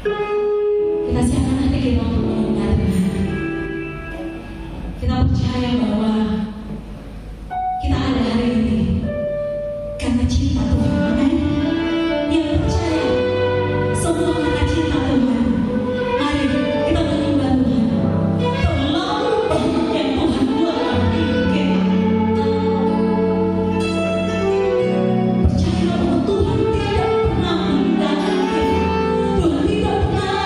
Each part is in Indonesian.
Kita siapkan hati kita untuk mendengar Tuhan. Kita percaya bahwa kita ada hari ini karena cinta Tuhan. Amin. Yang percaya semua karena cinta Tuhan. Mari kita menyembah Tuhan. Terlalu banyak yang Tuhan buat kami. Percaya bahwa Tuhan tidak pernah meninggalkan kita. Tuhan tidak pernah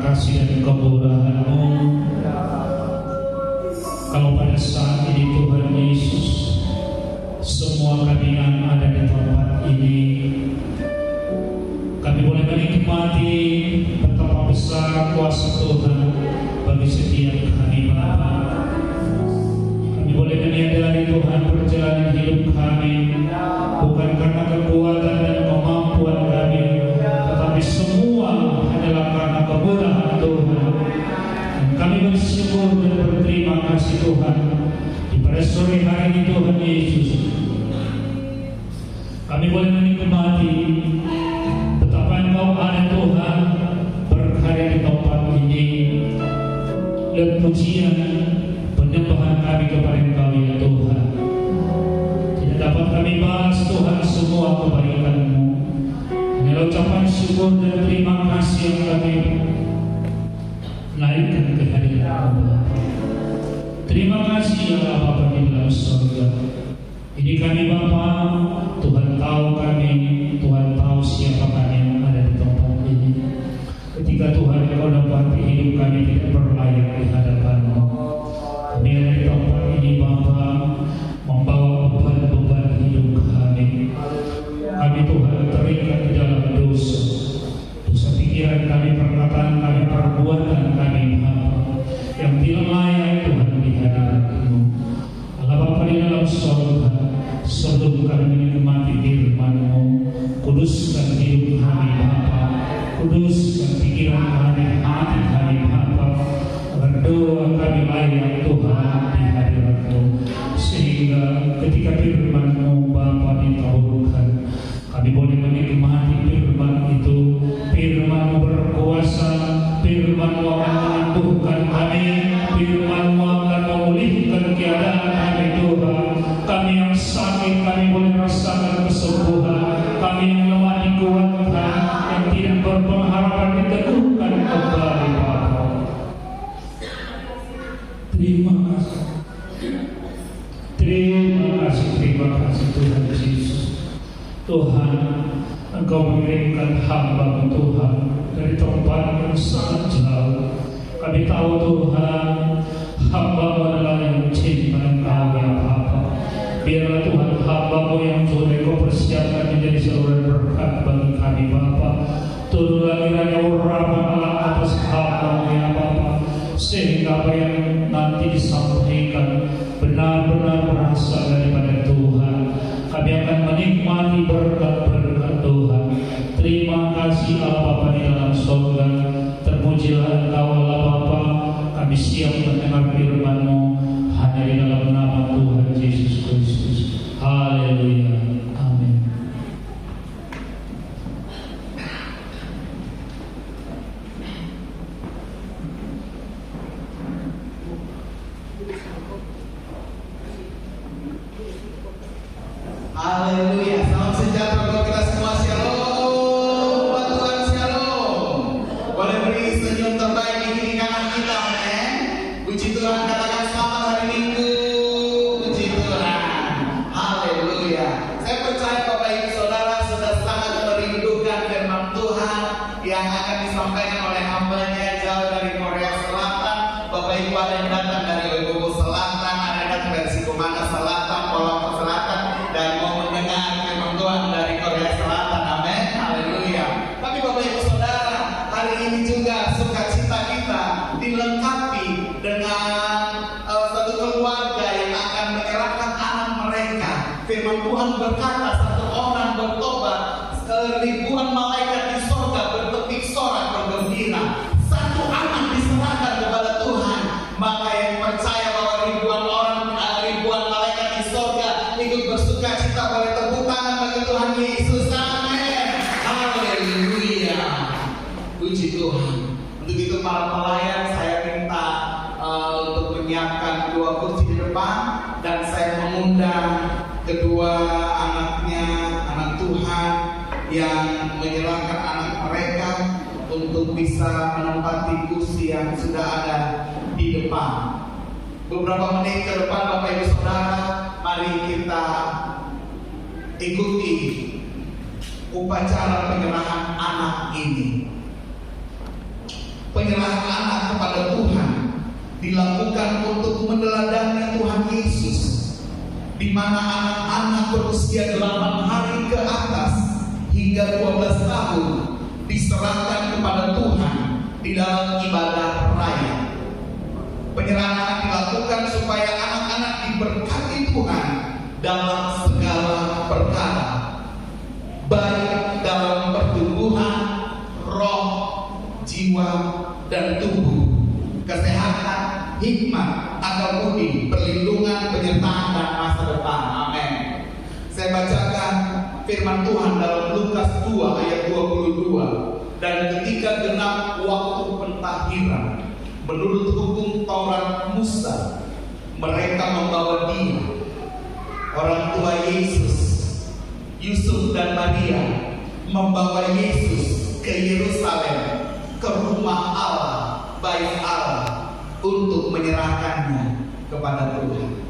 kasih dan kemurahan-Mu. Kalau pada saat ini Tuhan Yesus, semua kami yang ada di tempat ini, kami boleh menikmati betapa besar kuasa Tuhan bagi setiap kami Bapa. Kami boleh menyadari Tuhan perjalanan hidup kami bukan karena kekuatan dan kemampuan kami, tetapi semua adalah karena kemurahan Tuhan. Dan kami bersyukur dan berterima kasih Tuhan di pada sore hari ini Tuhan Yesus. Kami boleh menikmati betapa Engkau ada Tuhan berkarya di tempat ini. Dan pujian penyembahan kami kepada Engkau ya Tuhan. Tidak dapat kami balas Tuhan semua kebaikan-Mu. Hanya ucapan syukur dan terima kasih yang kami naikkan ke hadirat-Mu. Terima kasih ya Bapa di dalam surga. Ini kami Bapa, Tuhan tahu kami, Tuhan tahu siapa kami yang ada di tempat ini. Ketika Tuhan Engkau dapati hidup kami tidak berlayak di hadapan-Mu, kami ada di tempat ini Bapa, membawa beban-beban hidup kami. Kami Tuhan terikat di dalam dosa pikiran kami, perkataan kami, perbuatan kami Bapa, yang tidak layak Tuhan di hadirat-Mu. Allah Bapa di dalam surga, sebelum kami menikmati firman-Mu, kuduskan hidup kami Bapa, kuduskan pikiran kami, hati kami Bapa, agar doa kami layak Tuhan di hadirat-Mu, sehingga ketika firman-Mu Bapa ditaburkan, kami boleh menikmati firman itu. Firman-Mu berkuasa, firman-Mu akan menyembuhkan kami, firman-Mu akan memulihkan keadaan kami Tuhan. Kami yang sakit, kami boleh rasakan kesembuhan. Kami yang lemah dikuatkan, yang tidak berpengharapan diteguhkan kembali Bapa. Terima kasih. Terima kasih Tuhan Yesus. Tuhan, Engkau mengirimkan hamba-Mu Tuhan dari tempat yang sangat jauh. Kami tahu Tuhan, hamba-Mu adalah yang cinta Engkau ya Bapa. Biarlah Tuhan hamba-Mu yang sudah Engkau persiapkan menjadi saluran berkat bagi kami Bapa. Turunlah kiranya urapan Allah atas hamba-Mu ya Bapa, sehingga apa yang nanti disampaikan benar-benar berasal daripada Tuhan. Kami akan menikmati berkat-berkat Tuhan. Terima kasih Allah Bapa di dalam surga. Terpujilah Engkau Allah Bapa. Kami siap mendengar firman-Mu hanya di dalam nama Tuhan Yesus Kristus. Haleluya. Amin. Haleluya. Salam sejahtera buat kita semua. Shalom. Buat Tuhan shalom. Boleh beri senyum terbaik di kiri kanan kita, amen. Puji Tuhan, katakan selamat hari Minggu. Puji Tuhan. Haleluya. Saya percaya Bapak Ibu Saudara sudah sangat merindukan firman Tuhan yang akan disampaikan oleh hamba-Nya jauh dari Korea Selatan. Bapak Ibu ada yang datang dari Oibobo Selatan, ada yang datang dari Sikomana Selatan, Poloko Selatan, dan mau mendengar firman Tuhan dari Korea Selatan, amin, haleluya. Tapi Bapak Ibu Saudara, hari ini juga sukacita kita dilengkapi dengan satu keluarga yang akan menyerahkan anak mereka. Firman Tuhan berkata, satu orang bertobat, ribuan malaikat di surga bertepik sorak bergembira. Satu anak diserahkan kepada Tuhan. Maka yang percaya bahwa ribuan malaikat di surga ikut bersuka cita, boleh tepuk tangan bagi Tuhan Yesus, amin, haleluya. Puji Tuhan. Untuk itu para pelayan saya minta untuk menyiapkan 2 kursi di depan, dan saya mengundang kedua anaknya, anak Tuhan yang menyerahkan anak mereka untuk bisa menempati kursi yang sudah ada di depan. Beberapa menit ke depan Bapak Ibu Saudara, mari kita ikuti upacara penyerahan anak ini. Penyerahan anak kepada Tuhan dilakukan untuk meneladani Tuhan Yesus, di mana anak-anak berusia 8 hari ke atas hingga 12 tahun diserahkan kepada Tuhan di dalam ibadah raya. Penyerahan anak dilakukan supaya anak-anak diberkati Tuhan dalam segala perkara, baik dalam pertumbuhan roh, jiwa, dan tubuh, kesehatan, hikmat, akal budi, perlindungan, penyertaan, dan masa depan. Amin. Saya bacakan firman Tuhan dalam Lukas 2 ayat 22. Dan ketika genap waktu pentahiran menurut hukum Taurat Musa, mereka membawa dia, orang tua Yesus, Yusuf dan Maria, membawa Yesus ke Yerusalem, ke rumah Allah, bait Allah, untuk menyerahkannya kepada Tuhan.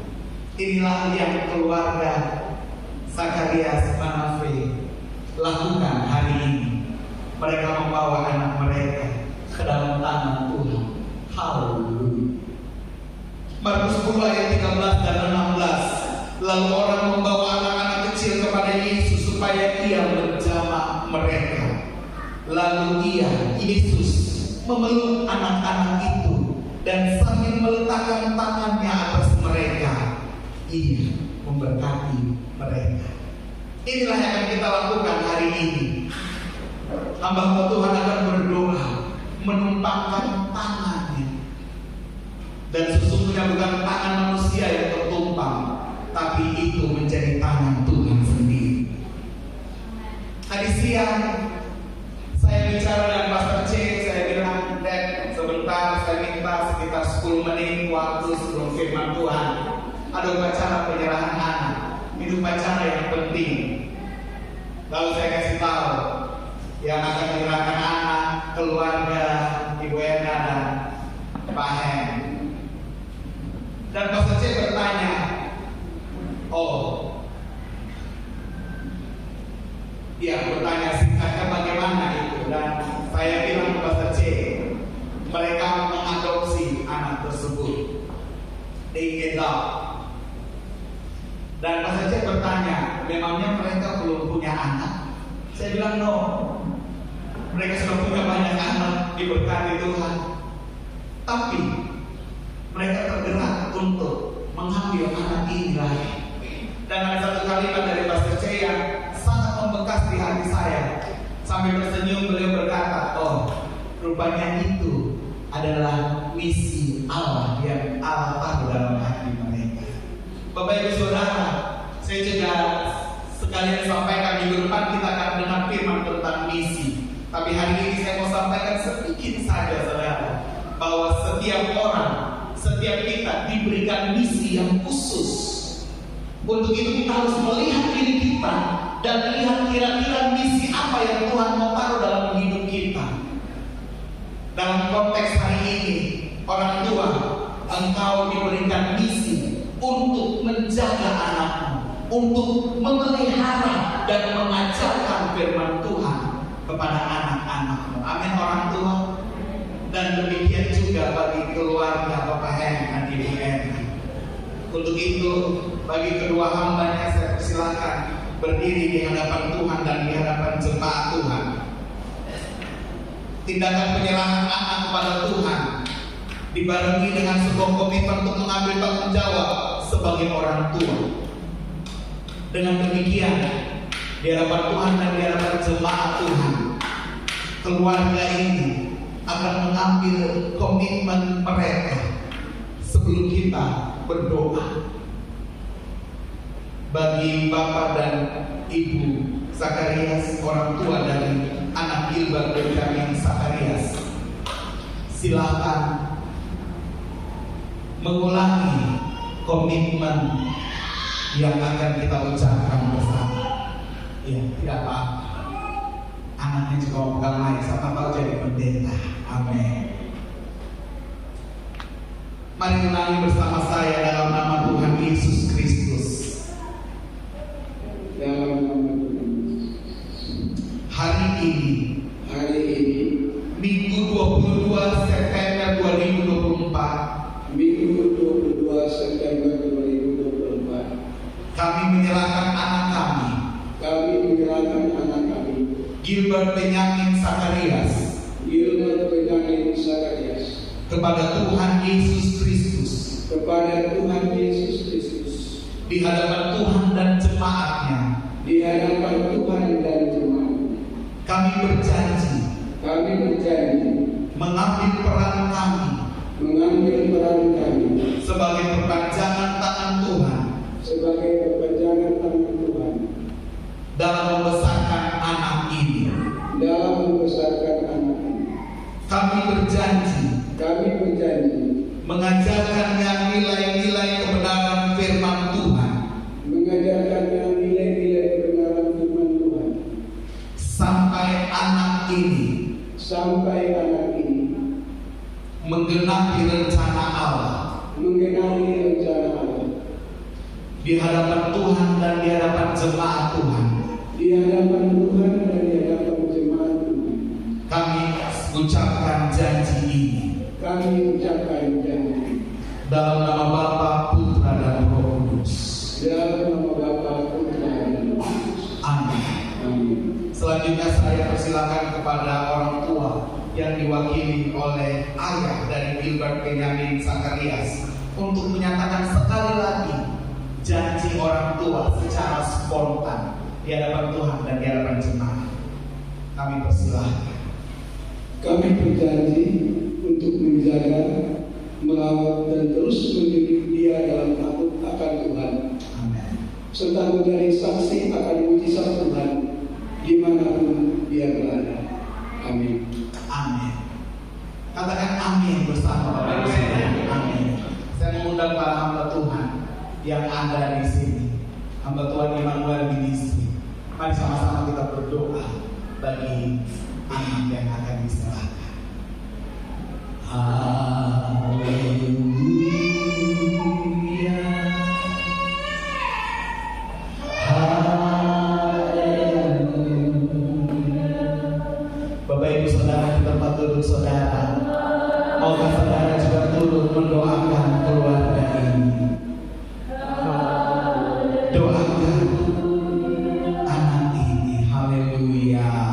Inilah yang keluarga Zakarias Manafe lakukan hari ini. Mereka membawa anak mereka ke dalam tangan Tuhan. Haleluya. Markus 10 ayat 13 dan 16. Lalu orang membawa anak-anak kecil kepada Yesus supaya ia menjamah mereka. Lalu Yesus memeluk anak-anak itu dan sambil meletakkan tangannya atas mereka, ia memberkati mereka. Inilah yang akan kita lakukan hari ini. Hamba Tuhan akan berdoa, menumpangkan tangannya, dan sesungguhnya bukan tangan manusia yang tertumpang, tapi itu menjadi tangan Tuhan sendiri. Tadi siang saya bicara dengan Pastor C, saya bilang, Dad, sebentar saya minta sekitar 10 menit waktu sebelum firman Tuhan. Ada upacara penyerahan anak, ini upacara yang penting. Lalu saya kasih tahu yang akan menyerahkan anak, keluarga Ibu Enda dan Pak Hen. Dan Pastor C bertanya, bertanya singkatnya bagaimana itu, dan saya bilang ke Pastor C, mereka mengadopsi anak tersebut, they adopt. Dan Pastor C bertanya, memangnya mereka belum punya anak? Saya bilang no, mereka sudah punya banyak anak, diberkati Tuhan, tapi mereka tergerak untuk mengambil anak ini lagi. Dan ada satu kalimat dari Pastor C yang sangat membekas di hati saya. Sambil tersenyum beliau berkata, rupanya itu adalah misi Allah yang Allah taruh dalam hati mereka. Bapak Ibu Saudara, saya juga sekalian sampaikan minggu depan kita akan dengar firman tentang misi. Tapi hari ini saya mau sampaikan sedikit saja, saudara, bahwa setiap orang, setiap kita diberikan misi yang khusus. Untuk itu kita harus melihat diri kita dan lihat kira-kira misi apa yang Tuhan mau taruh dalam hidup kita. Dalam konteks hari ini, orang tua, engkau diberikan misi untuk menjaga anakmu, untuk memelihara dan mengajarkan firman Tuhan kepada anak-anakmu. Amin, orang tua. Dan demikian juga bagi keluarga Bapak Hen dan Ibu Hen. Untuk itu, bagi kedua hambanya saya persilakan berdiri di hadapan Tuhan dan di hadapan jemaat Tuhan. Tindakan penyerahan anak kepada Tuhan dibarengi dengan sebuah komitmen untuk mengambil tanggung jawab sebagai orang tua. Dengan demikian, di hadapan Tuhan dan di hadapan jemaat Tuhan, keluarga ini akan mengambil komitmen mereka sebelum kita berdoa. Bagi Bapak dan Ibu Zakarias, orang tua dari anak Gilbert Benjamin Zakarias, silakan mengulangi komitmen yang akan kita ucapkan bersama. Ya, tidak apa-apa. Anaknya juga mau pegang mic, siapa tahu jadi pendeta. Amin. Mari ulangi bersama saya dalam nama Tuhan Yesus Kristus. Hari ini Minggu 20 22 September 2024, Minggu 22 September 2024, kami menyerahkan anak kami, Gilbert Benyamin Zakarias, kepada Tuhan Yesus Kristus, di hadapan Tuhan dan jemaatnya. Kami berjanji mengambil peran kami sebagai perpanjangan tangan Tuhan dalam membesarkan anak ini. Kami berjanji mengajarkannya nilai-nilai kebenaran firman Tuhan sampai anak ini menggenapi rencana Allah di hadapan Tuhan dan di hadapan jemaat Tuhan. Kami ucapkan janji ini dalam nama Bapa, Putra dan Roh Kudus. Amin. Selanjutnya saya persilakan kepada orang tua yang diwakili oleh ayah dari Gilbert Benyamin Zakarias untuk menyatakan sekali lagi janji orang tua secara spontan di hadapan Tuhan dan di hadapan jemaat. Kami persilahkan. Kami berjanji untuk menjaga, melawat dan terus mendidik dia dalam takut akan Tuhan. Amin. Serta menjadi saksi akan mujizat Tuhan dimanapun dia berada. Amin. Amin. Katakan amin bersama Bapak Ibu sekalian. Amin. Saya mengundang para hamba Tuhan yang ada di sini, hamba Tuhan Immanuel Ministry. Mari sama-sama kita berdoa bagi anak yang akan diserahkan. Haleluya. Bapak Ibu Saudara di tempat duduk saudara, maukah saudara juga turut mendoakan keluarga ini? Doakan anak ini. Haleluya. Haleluya.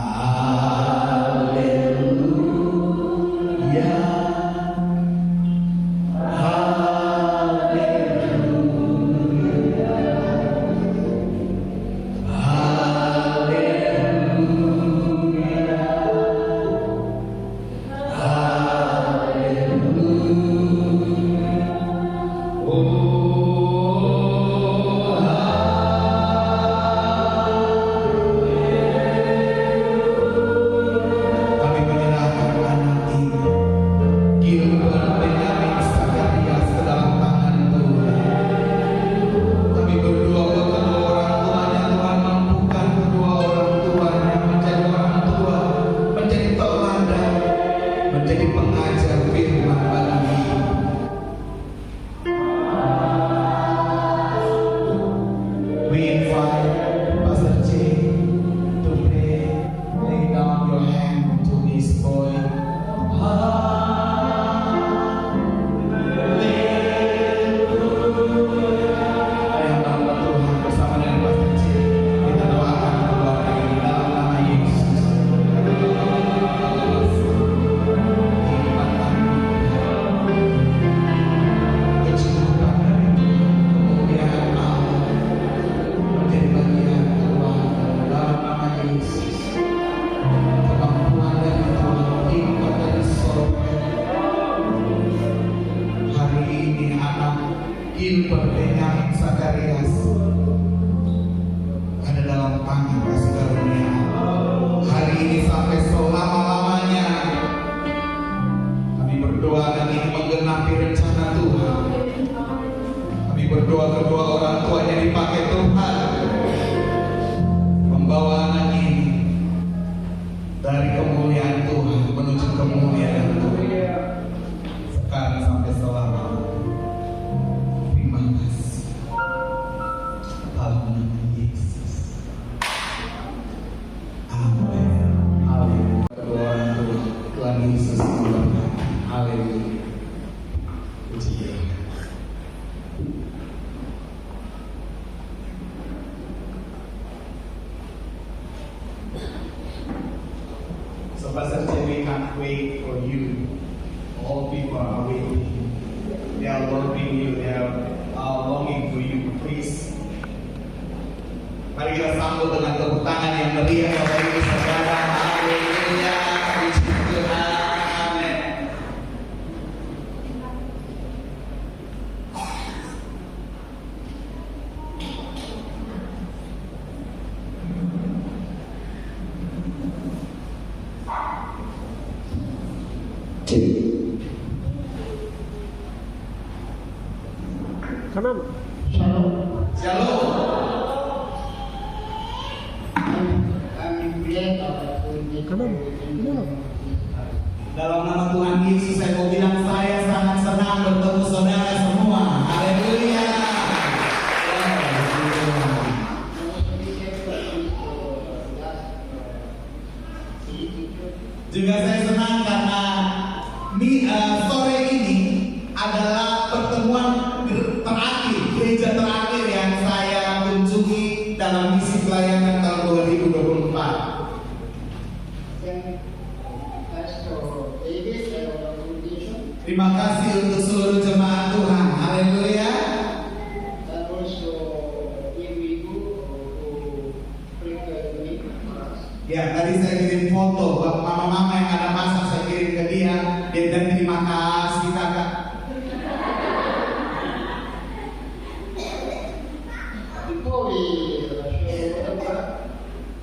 Gilbert Benyamin Zakarias ada dalam tangan kasih karunia. Hari ini sampai selama-lamanya kami berdoa dan ini menggenapi rencana Tuhan. Kami berdoa kedua orang tuanya dipakai Tuhan membawa anak ini dari kemuliaan Tuhan menuju kemuliaan Tuhan sekarang sampai selama. Tuhan Yesus They are loving you. They are longing for you. Please. Mari kita sambut dengan tepuk tangan yang meriah Bapak Ibu Saudara. Haleluya. Puji Tuhan. Amin. Kanan. Shalom. Kanan. Dalam nama Tuhan Yesus saya mau bilang saya sangat senang bertemu saudara semua. Haleluya. Juga saya senang karena sore ini adalah pertemuan terakhir, gereja terakhir yang saya kunjungi dalam misi pelayanan tahun 2024. Terima kasih untuk seluruh jemaat Tuhan. Haleluya. Ya, tadi saya kirim foto buat mama-mama yang ada masak, saya kirim ke dia. Dia bilang terima kasih kakak.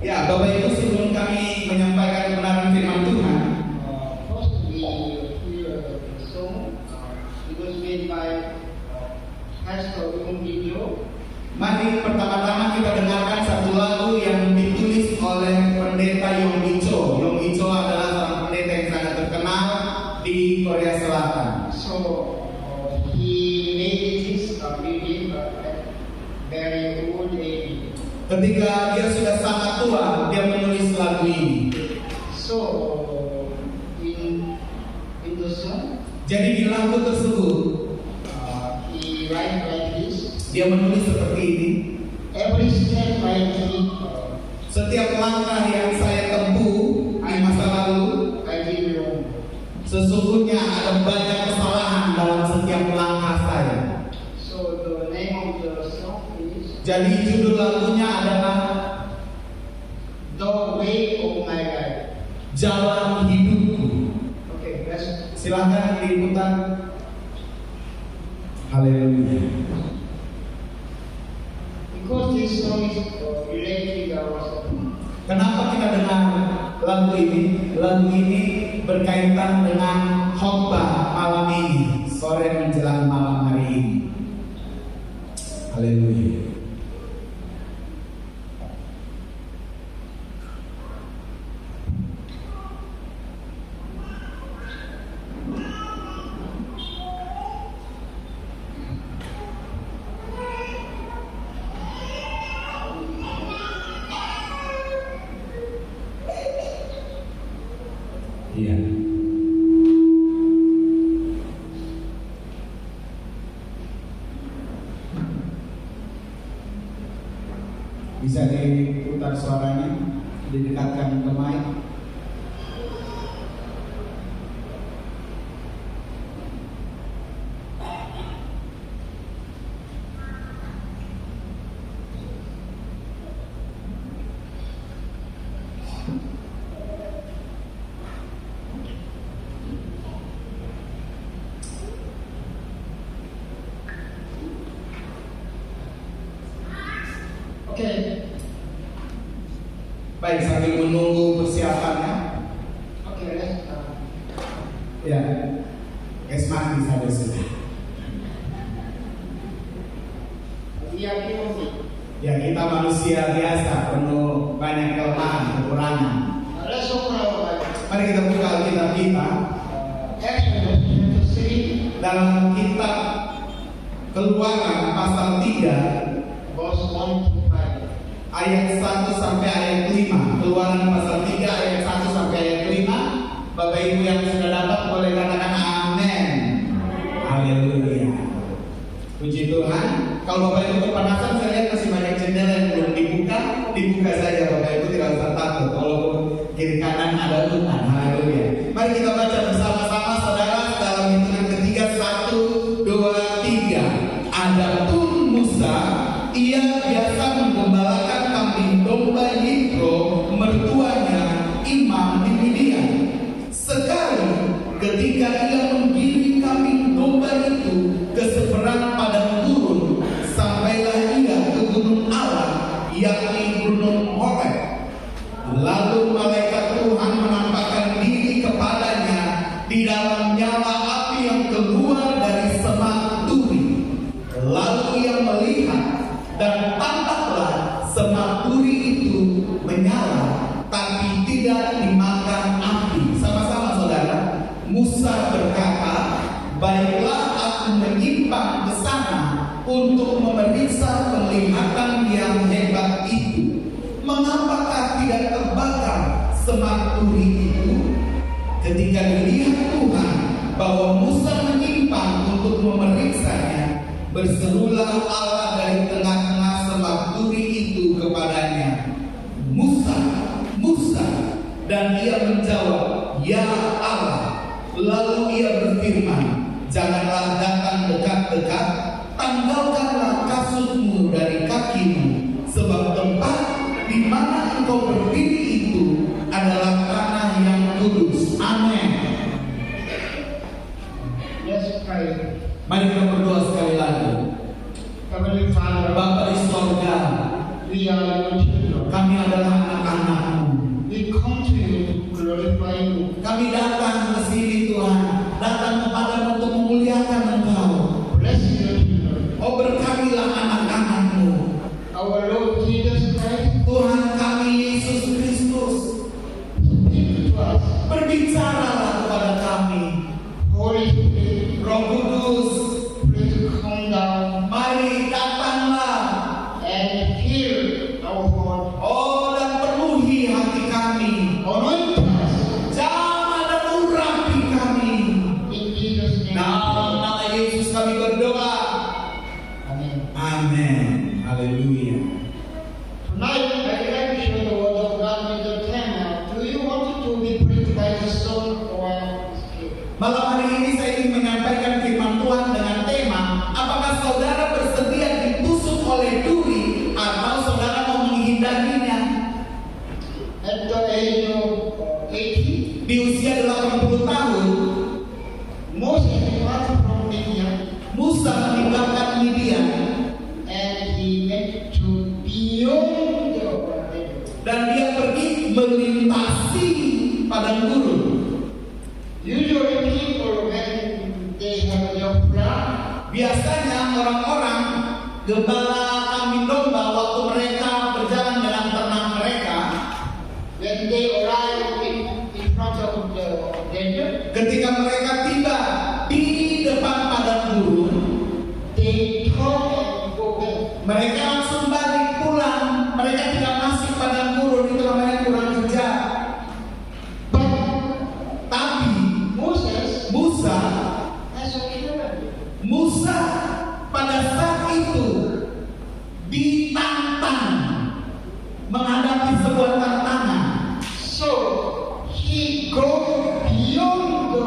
Ya, Bapak Ibu, sebelum kami menyampaikan kebenaran firman Tuhan, mari pertama-tama kita dengarkan satu lagu yang ditulis oleh pendeta Yong Icho. Yong Icho adalah seorang pendeta yang sangat terkenal di Korea Selatan. Ketika dia sudah sangat tua, dia menulis lagu ini. Jadi di lagu tersebut, dia menulis seperti ini. Setiap langkah yang saya tempuh di masa lalu, sesungguhnya ada banyak kesalahan dalam setiap langkah saya. Jadi judul lagunya adalah Jalan Hidupku. Silakan diputar. Haleluya. Kenapa kita dengar lagu ini? Lagu ini berkaitan dengan khotbah malam ini, sore menjelang malam hari ini. Haleluya. Iya. Bisa diputar suaranya, didekatkan ke mic. Baik, sambil menunggu persiapannya. Ya, Esman bisa sudah. Ya, kita manusia biasa, penuh banyak kelemahan, kekurangan. Mari kita buka Alkitab kita dalam kitab Keluaran pasal 3 ayat 1 sampai ayat 5. Keluaran pasal 3 ayat 1 sampai ayat 5. Bapak Ibu yang sudah dapat boleh katakan amin. Haleluya. Puji Tuhan. Kalau Bapak Ibu kepanasan, saya lihat masih banyak jendela yang belum dibuka. Dibuka saja Bapak Ibu, tidak usah takut. Walaupun kiri kanan ada hutan. Haleluya. Mari kita baca bersama-sama saudara dalam hitungan ketiga. 1, 2, Musa berkata, baiklah aku menyimpang ke sana untuk memeriksa penglihatan yang hebat itu. Mengapakah tidak terbakar semak duri itu? Ketika dilihat Tuhan bahwa Musa menyimpang untuk memeriksanya, berserulah Allah dari tengah-tengah semak duri itu kepadanya, Musa, Musa. Dan ia menjawab, ya Allah. Lalu ia berfirman, janganlah datang dekat-dekat, tanggalkanlah kasutmu dari kakimu, sebab tempat di mana engkau berdiri itu adalah tanah yang kudus. Amin. Let's pray. Mari kita berdoa sekali lagi. Heavenly Father, Bapa di sorga, we are your children. kami adalah anak-anak-Mu. We come to you to glorify you. Kami datang ke sini Tuhan, datang kepadamu untuk memuliakan Engkau. Bless your children. Oh, berkatilah anak-anak-Mu. Our Lord Jesus Christ, Tuhan kami Yesus Kristus, speak to us. berbicaralah kepada kami. Holy Spirit, Roh Kudus, please come down mari datanglah. and fill our heart. Oh, dan penuhi hati kami. Anoint us Jamah dan urapi kami. in Jesus' name. Dalam nama Yesus kami berdoa. Amen. Amin. Haleluya. Tonight, I would like to share the word of God with the tema. Do you want to be preached by the sword or the spirit? Malam hari ini saya ingin menyampaikan firman Tuhan dengan tema, apakah saudara bersedia ditusuk oleh duri atau saudara mau menghindarinya? At the age of 80, Di usia 80 tahun, Moses departed from Midian Musa meninggalkan Midian and he went to beyond the Jordan. dan dia pergi melintasi padang gurun. Usually people when they have a plan, Biasanya orang-orang gembala kambing domba waktu mereka berjalan dengan ternak mereka, when they arrive in front of the desert, ketika mereka tiba di depan padang gurun, they turn and go back. mereka langsung balik pulang. Mereka tidak masuk padang gurun, itu namanya kurang kerja. But Tapi Moses Musa has a plan. Musa pada saat itu ditantang menghadapi sebuah tantangan. So he goes beyond the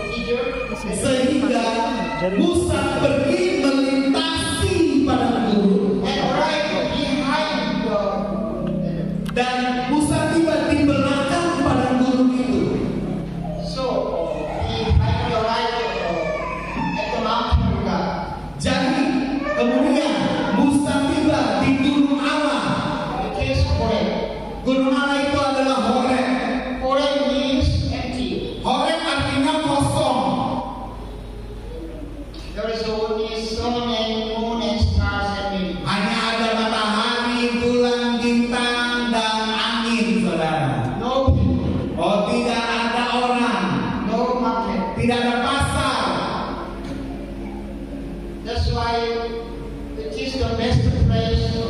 desert Sehingga Musa pergi melintasi padang gurun and right behind the dan Musa tiba di belakang padang gurun itu. so he had to arrive at the mountain of God. Jadi kemudian Musa tiba di gunung Allah. It is Horeb. Gunung Allah itu adalah Horeb. Horeb means empty. Horeb artinya kosong. There is only sun and moon and stars and wind. Hanya ada matahari, bulan, bintang, dan angin, saudara. No people, Oh, tidak ada orang, no market. tidak ada pasar. That's why it is the best place to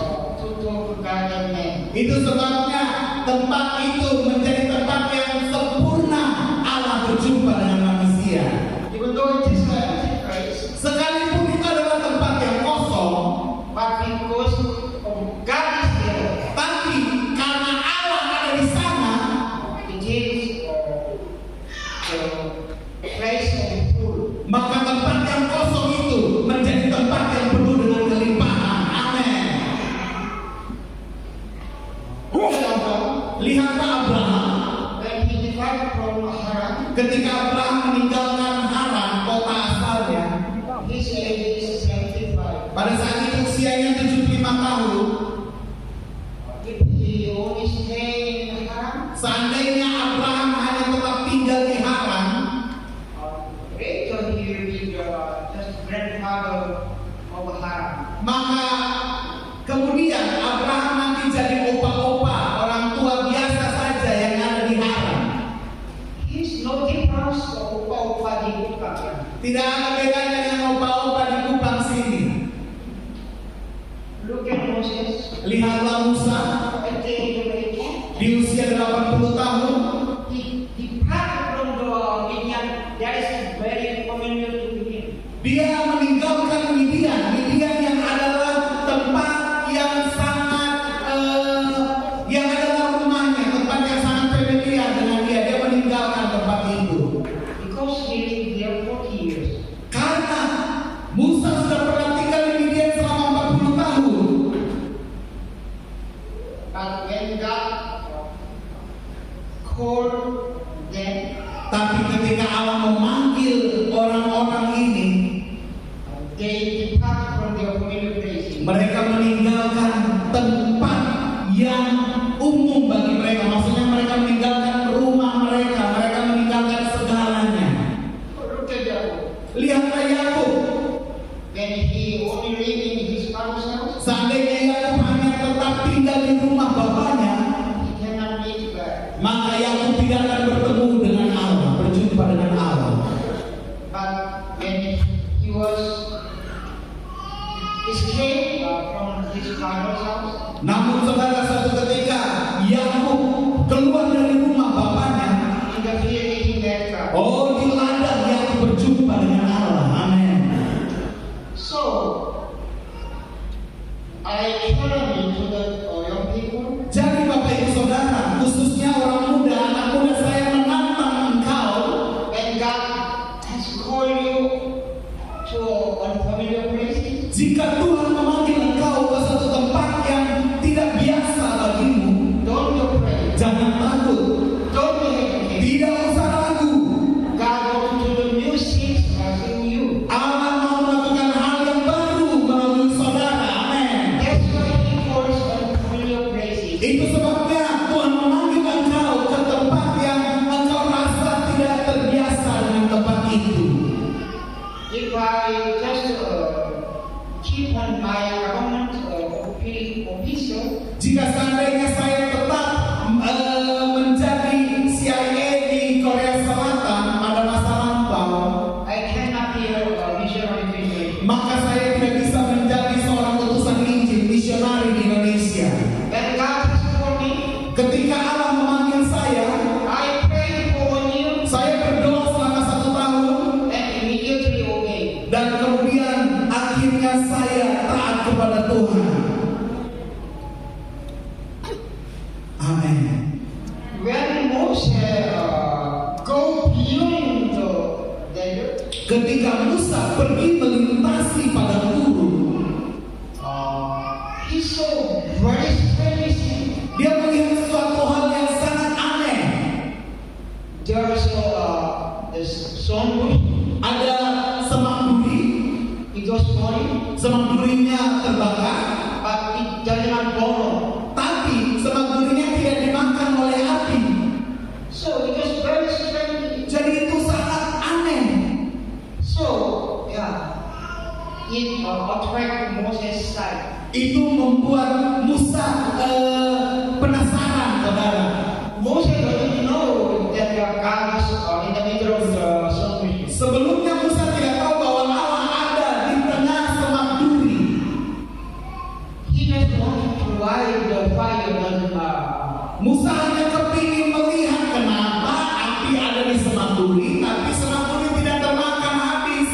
talk God and man. Itu sebabnya tempat itu menjadi tempat yang sempurna Allah berjumpa dengan manusia. Even though it is an empty place, Sekalipun itu adalah tempat yang kosong, but because of God is there, tapi karena Allah ada di sana, it is the place of full. maka tempat yang kosong itu menjadi tempat yang penuh dengan kelimpahan. Amin. Lihatlah Abraham When he departed from Haran, ketika Abraham meninggalkan Haran, kota asalnya. his age is 75. Pada saat itu usianya 75 tahun. If he only stay in Haran, Seandainya Abraham hanya tetap tinggal di Haran, later he will be just grandfather of Haran. maka kemudian Abraham nanti jadi opa-opa, orang tua biasa saja yang ada di Haran. He's no difference of Upa di bukan ya. Tidak ada bedanya dengan opa-opa di Kupang sini. Look at Moses. Lihatlah Musa At the age of 80, di usia 80 tahun. he departed from the Midian. That is very familiar to him. Dia meninggalkan Midian. Midian yang adalah tempat yang sangat yang adalah rumahnya, tempat yang sangat familiar dengan dia. Dia meninggalkan tempat itu. Because he lived there 40 years. Karena Musa sudah pernah tinggal di Midian selama 40 tahun. But when God called them, Tapi ketika Allah memanggil orang-orang ini, they departed from their familiar places. mereka meninggalkan tempat yang umum bagi mereka. Maksudnya mereka meninggalkan rumah mereka, mereka meninggalkan segalanya. Look at Jacob. Lihatlah Yakub. When he only lived in his father's house, Seandainya Yakub hanya tetap tinggal di rumah bapaknya, he cannot meet God. maka Yakub tidak akan bertemu dengan Allah, berjumpa dengan Allah. But when he was escaped from his father's house, Namun saudara, suatu ketika Yakub keluar dari rumah bapaknya, in the field he met God. oh di ladang Yakub berjumpa dengan Allah. Amin. So, I challenge to the young people, Jadi Bapak Ibu Saudara, khususnya orang muda, anak muda, saya menantang engkau. when God has called you to unfamiliar places, Jika Tuhan memanggil engkau ke satu tempat yang tidak biasa bagimu, don't be afraid, jangan takut, don't be hesitant. tidak usah ragu. God wants to do new things in you. Allah mau melakukan hal yang baru melalui saudara. Amin. That's why He calls unfamiliar places. Itu sebabnya Tuhan memanggil engkau ke tempat yang engkau rasa tidak terbiasa dengan tempat itu. If I just keep on my government official, Jika seandainya saya tetap menjadi CIA di Korea Selatan pada masa lampau, I cannot be a missionary Christian. maka saya tidak bisa menjadi seorang utusan Injil misionari di Indonesia. When God has called me, Ketika Allah memanggil saya, I pray for 1 year saya berdoa selama 1 tahun and immediately obey. dan kemudian akhirnya saya taat kepada Tuhan. Amin. When Moses go beyond the desert, Ketika Musa pergi melintasi padang gurun, he saw very strange thing. dia melihat sesuatu hal yang sangat aneh. There is this stone bush. Ada semak duri, It was burning, semak durinya terbakar, but it does not burn. tapi semak durinya tidak dimakan oleh api. So it was very strange. Jadi itu sangat aneh. So yeah, it attracted Moses' sight. Itu membuat Musa penasaran, saudara. Moses doesn't know that God is in the middle of the stone bush. Sebelumnya Musa tidak tahu bahwa Allah ada di tengah semak duri. He just wanted to light the fire doesn't Musa hanya kepingin melihat kenapa api ada di semak duri, tapi semak duri tidak termakan habis.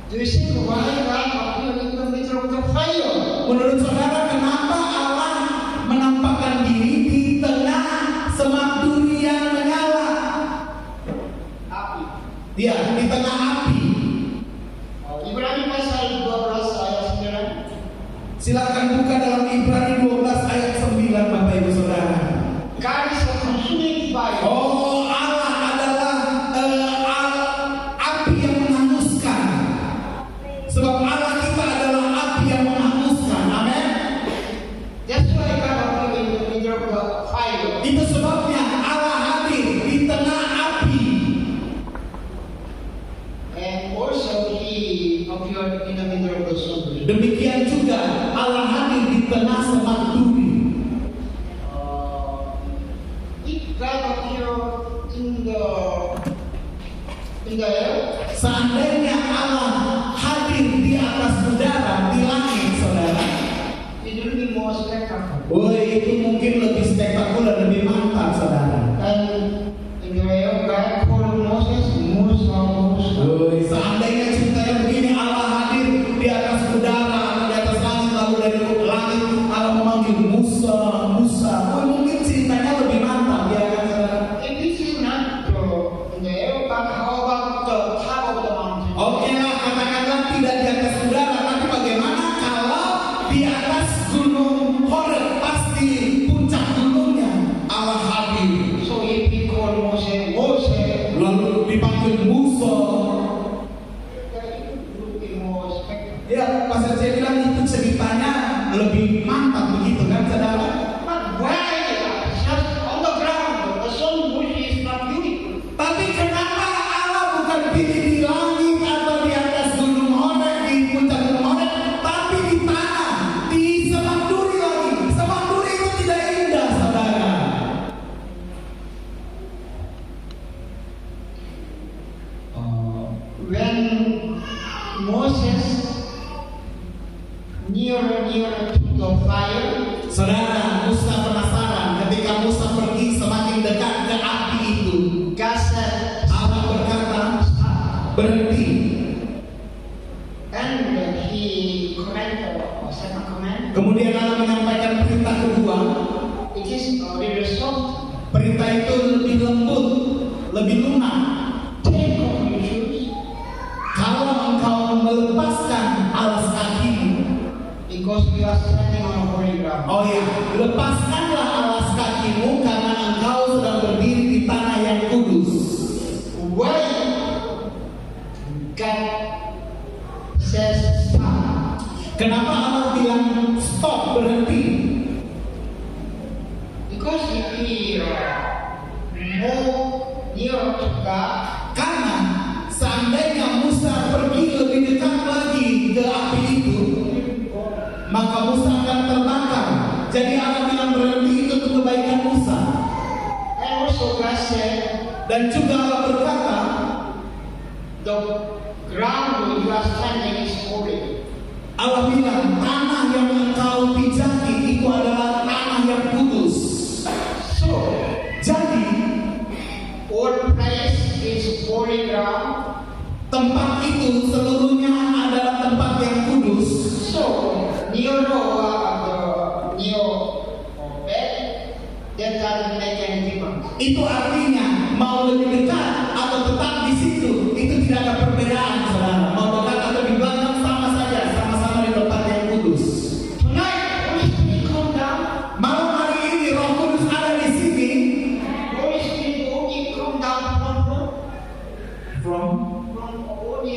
Do you think why God appeared in the middle of the fire? Menurut saudara, kenapa Allah menampakkan diri di tengah semak duri yang menyala? Api. Ya, di tengah api. Ibrani pasal 12 ayat 9. Silakan buka dalam Ibrani 12 ayat 9, Bapak Ibu Saudara. God is a consuming fire. Oh, Allah adalah api yang menghanguskan. Sebab Allah kita adalah api yang menghanguskan. Amin. That's why God appeared in the middle of the fire. Itu sebabnya Allah hadir di tengah api. And also He appeared in the middle of the stone bush. Demikian juga Allah hadir di tengah semak duri. If God appeared in the in the air, Seandainya Allah hadir di atas udara, di langit, saudara, it will be more spectacular. itu mungkin lebih spektakuler, lebih mantap, saudara. And in the air, God called Moses, Seandainya ceritanya begini, Allah hadir di atas udara atau di atas langit, lalu dari langit Allah memanggil Musa, Musa. Mungkin ceritanya lebih mantap, ya kan, saudara? If this is not in the air, but how about the top of the mountain? Oke lah, katakanlah tidak di atas udara, tapi bagaimana kalau di atas gunung Horeb, pasti puncak gunungnya Allah hadir. So if he called Moses, Lalu dipanggil Musa. that would be more spectacular. Ya, pastor saya bilang itu ceritanya lebih mantap begitu kan, saudara? But why just on the ground, the sun bush is not beautiful? Tapi kenapa Allah bukan pilih di langit atau di atas gunung Horeb, di puncak gunung Horeb, tapi di tanah, di semak duri lagi? Semak duri itu tidak indah, saudara. When Moses nearer to the fire, Saudara, Musa penasaran ketika Musa pergi semakin dekat ke api itu. God said, Allah berkata, berhenti. and he commanded the second command. Kemudian Allah menyampaikan perintah kedua. It is a little soft. Perintah itu lebih lembut, lebih lunak. Take off your shoes, Kalau engkau melepaskan alas kakimu, because we are standing on a holy ground. oh ya, lepaskanlah alas kakimu karena engkau sedang berdiri di tanah yang kudus. Why God says stop? Kenapa Allah bilang stop, berhenti? Because if we move near to God, Karena seandainya Musa pergi lebih dekat lagi ke api itu, maka Musa akan terbakar. Jadi Allah bilang berhenti itu untuk kebaikan Musa. and also God said, Dan juga Allah berkata, the ground where you are standing is holy. Allah bilang tanah yang engkau pijaki itu adalah tanah yang kudus. So, Jadi all place is holy ground. tempat itu seluruhnya adalah tempat yang kudus. So, near the bed, that doesn't make any difference. Itu artinya mau lebih dekat atau tetap di situ itu tidak ada perbedaan, saudara. Mau dekat atau di belakang sama saja, sama-sama di tempat yang kudus. Tonight, Holy Spirit come down. Malam hari ini Roh Kudus ada di sini. Holy Spirit only come down from only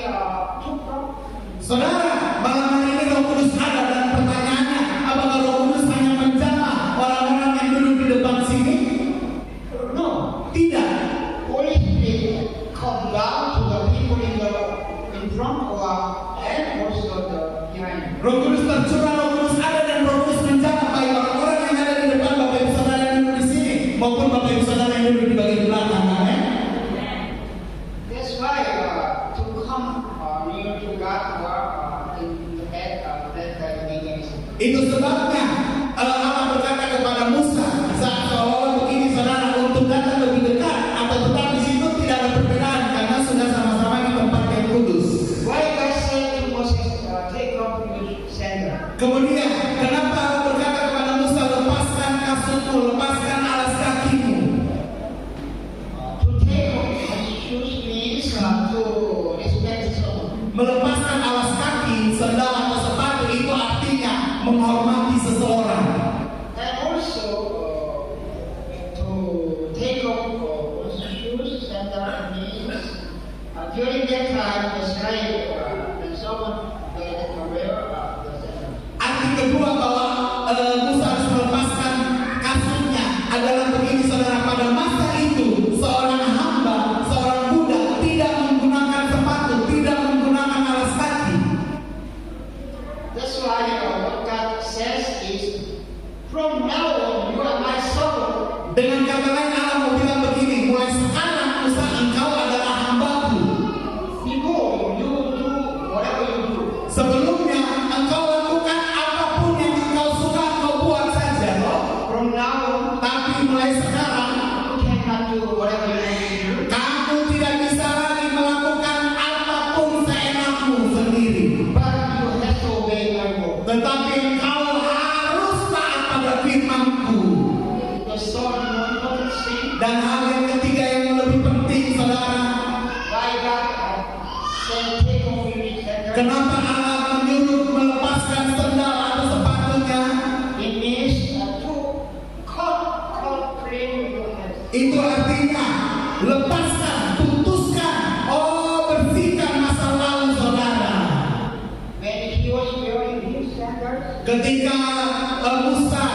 Saudara, malam hari ini Roh Kudus ada dan pertanyaannya, apakah Roh Kudus hanya menjamah orang-orang yang duduk di depan sini? no. Tidak. Holy Spirit come down to the people in front and also the behind. Roh Kudus tercurah, Roh Kudus ada dan Roh Kudus menjamah baik orang-orang yang ada di depan, Bapak Ibu Saudara yang duduk di sini, maupun Bapak Ibu Saudara yang duduk di bagian belakang. Amin. That's why to come near to God in the bed that means. Itu sebabnya Allah berkata kepada Musa, saat seolah-olah begini, saudara, untuk datang lebih dekat atau tetap di situ tidak ada perbedaan karena sudah sama-sama di tempat yang kudus. Why God said to Moses, take off your sandal? Kemudian, kenapa Allah berkata kepada Musa, lepaskan kasutmu, lepaskan alas kakimu? To take off your shoes means to respect someone. Melepaskan alas kaki, sandal atau sepatu itu artinya menghormati seseorang. And also to take off shoes, sandal means during that time the slave and someone that wear the sandal. Arti kedua bahwa Musa harus melepaskan kasutnya adalah begini, saudara, pada masa itu seorang hamba, seorang budak tidak menggunakan sepatu, tidak menggunakan alas kaki. That's why what God says is, from now on you are my servant. Dengan kata lain Allah mau bilang begini, mulai sekarang Musa engkau adalah hambaku. said, take off your sandals? Kenapa Allah menyuruh melepaskan sendal atau sepatunya? It means to cut clean your hands. Itu artinya lepaskan, putuskan, bersihkan masa lalu saudara. When he was wearing his sandals, Ketika Musa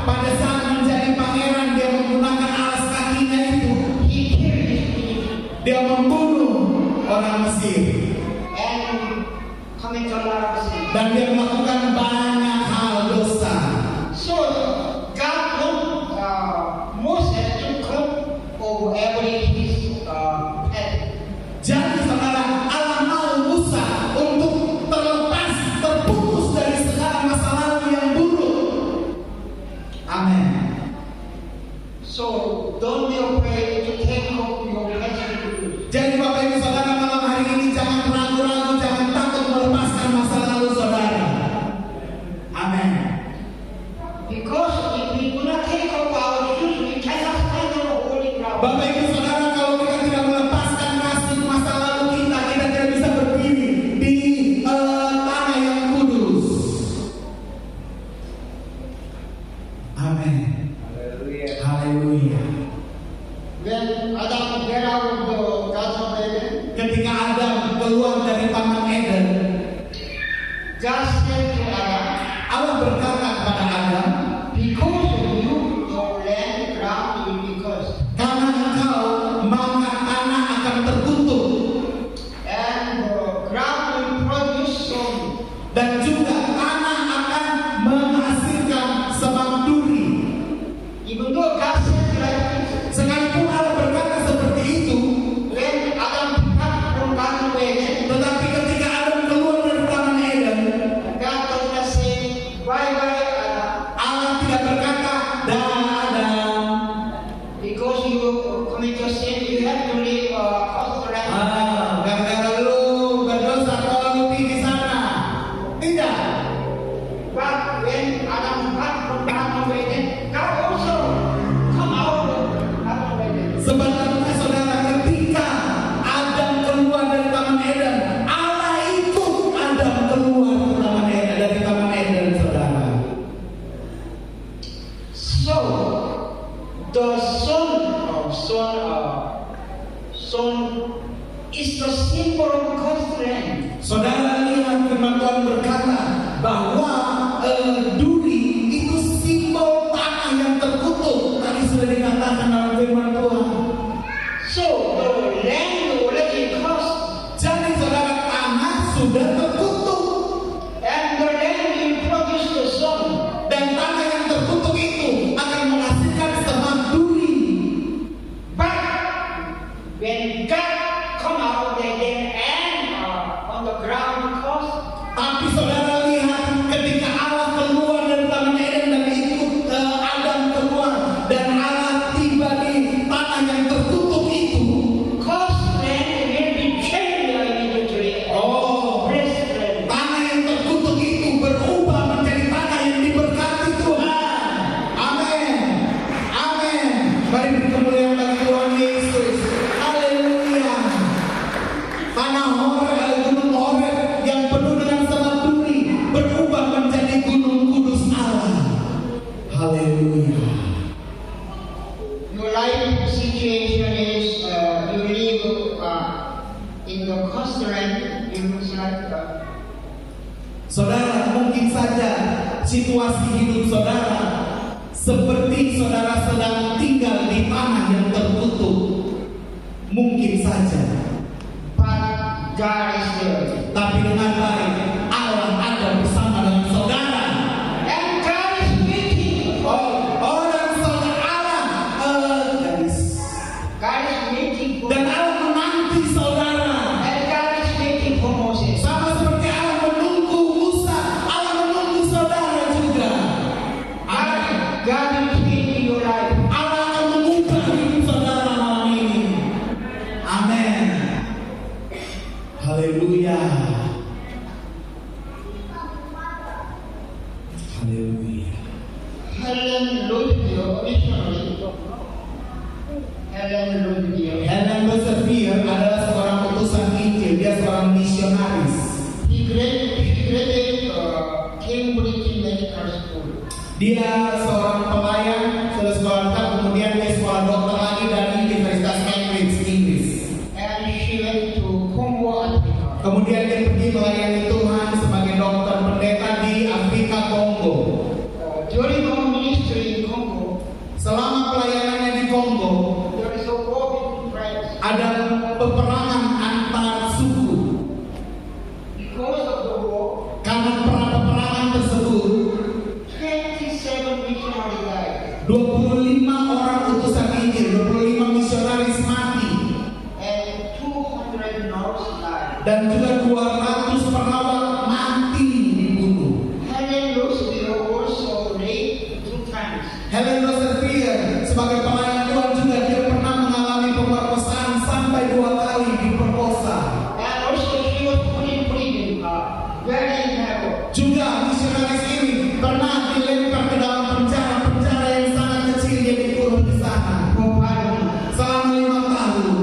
pada saat menjadi pangeran, dia menggunakan alas kakinya itu, he killed his enemy dia membunuh orang Mesir and commit a lot of sin. dan dia melakukan banyak hal dosa. So God told Moses to cut over every his head. Jadi saudara, Allah mau Musa untuk terlepas, terputus dari segala masa lalu yang buruk. Amin. So don't be afraid to take off your past. Jadi Bapak Ibu Saudara, malam hari ini jangan ragu-ragu, jangan takut melepaskan masa lalu saudara. Amin. Because if we do not take off our shoes, we cannot stand on the holy ground. Bapak Ibu Saudara, kalau kita tidak melepaskan kasut masa lalu kita, kita tidak bisa berdiri di tanah yang kudus. Amin. Haleluya. When Adam get out of the Garden of Eden, Ketika Adam keluar dari Taman Eden, God said to Adam, Allah berkata kepada Adam, because of you, your land ground will be cursed, karena engkau maka tanah akan terkutuk and the ground will produce soil. dan juga tanah akan menghasilkan semak duri. Even though God said like this, Sekalipun Allah berkata seperti itu, when Adam departed from Garden of Eden, tetapi ketika Adam keluar dari Taman Eden, God does not say, bye bye Adam, Allah tidak berkata, dadah. because you commit your sin, you have to leave God's land. Gara-gara lu berdosa, kalau lu di sana. Tidak. But when Adam departed from Garden of Eden, God also come out of Garden of Eden. Sebenarnya saudara, ketika Adam keluar dari Taman Eden, Allah ikut Adam keluar dari Taman Eden, saudara. So the sun is the symbol of God's land. Saudara lihat firman Tuhan berkata bahwa duri itu simbol tanah yang terkutuk. Tadi sudah dikatakan dalam firman Tuhan. So the land already cursed, Jadi saudara, tanah sudah terkutuk and the land will produce the sun. dan tanah yang terkutuk itu akan menghasilkan semak duri. But when God come out of Eden and on the ground cursed, Tapi saudara lihat ketika Allah keluar dari Taman Eden dan ikut Adam keluar dan Allah tiba di tanah yang tertutup itu. cursed land will be changed immediately. Blessed land. Tanah yang tertutup itu berubah menjadi tanah yang diberkati Tuhan. Amin. Amin. Mari beri kemuliaan bagi Tuhan Yesus. Haleluya. Tanah Horeb, gunung Horeb yang penuh dengan semak duri berubah menjadi gunung kudus Allah. Haleluya. Your life situation is you live in the cursed land. It looks like Saudara, mungkin saja situasi hidup saudara seperti saudara sedang tinggal di tanah yang tertutup. Mungkin saja. but God is there. Tapi dengan baik, Allah ada bersama dengan saudara. And God is waiting. Orang saudara Allah, gadis. God is waiting for Dan Allah menanti saudara. and God is waiting for Moses. Sama seperti Allah menunggu Musa, Allah menunggu saudara juga. Amin. God is waiting your life. Allah akan mengubah hidup saudara malam ini. Amin. Haleluya. Haleluya. Helen Ludwig missionary. Helen Ludwig. Helen Bersevier adalah seorang utusan Injil. Dia seorang misionaris. He graduated Cambridge Medical School. Dia seorang pelayan, sudah sekolah lengkap, kemudian dia sekolah dokter lagi dari Universitas Cambridge, Inggris. And she went to Congo, Africa. Kemudian dia pergi melayani Tuhan sebagai dokter pendeta di Afrika Kongo. During our ministry in Congo, Selama pelayanannya di Kongo, there is a war between tribes. ada peperangan antar suku. Because of the war, Karena peperangan tersebut, 27 missionaries died. 25 orang utusan Injil, 25 misionaris mati, And 200 nurses died. dan juga 200 perawat mati dibunuh. Helen Roosevelt also raped 2 times. Helen Roosevelt sebagai pelayan Tuhan juga dia pernah mengalami pemerkosaan sampai 2 kali diperkosa. And also she was put in prison, very narrow. Juga misionaris ini pernah dilempar ke dalam penjara yang sangat kecil, dia dikurung di sana For 5 months. selama 5 tahun.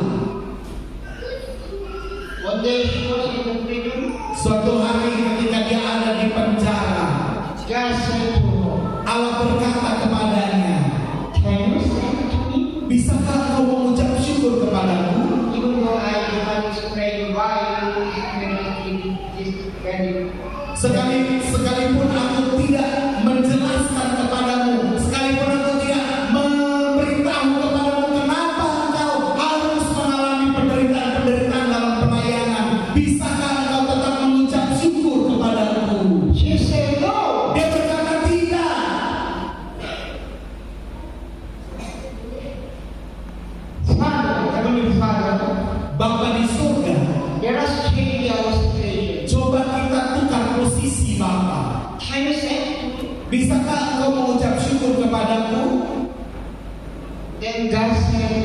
One day she was in the prison. Suatu hari ketika dia ada di penjara, God said to her, Allah berkata kepadanya, "Can you sing to me?" bisakah kau mengucap syukur kepadaku? Even though I cannot explain why you experiencing this very Sekalipun aku tidak menjelaskan kepadamu, sekalipun aku tidak memberitahu kepadamu kenapa engkau harus mengalami penderitaan dalam pelayanan, bisakah engkau tetap mengucap syukur kepadaku? She said, "No." Dia berkata tidak. Father, Heavenly Father, Bapa di surga, let us change our situation. coba kita tukar posisi Bapa. Can you sing to me? Bisakah engkau mengucap syukur kepadaku? Then God said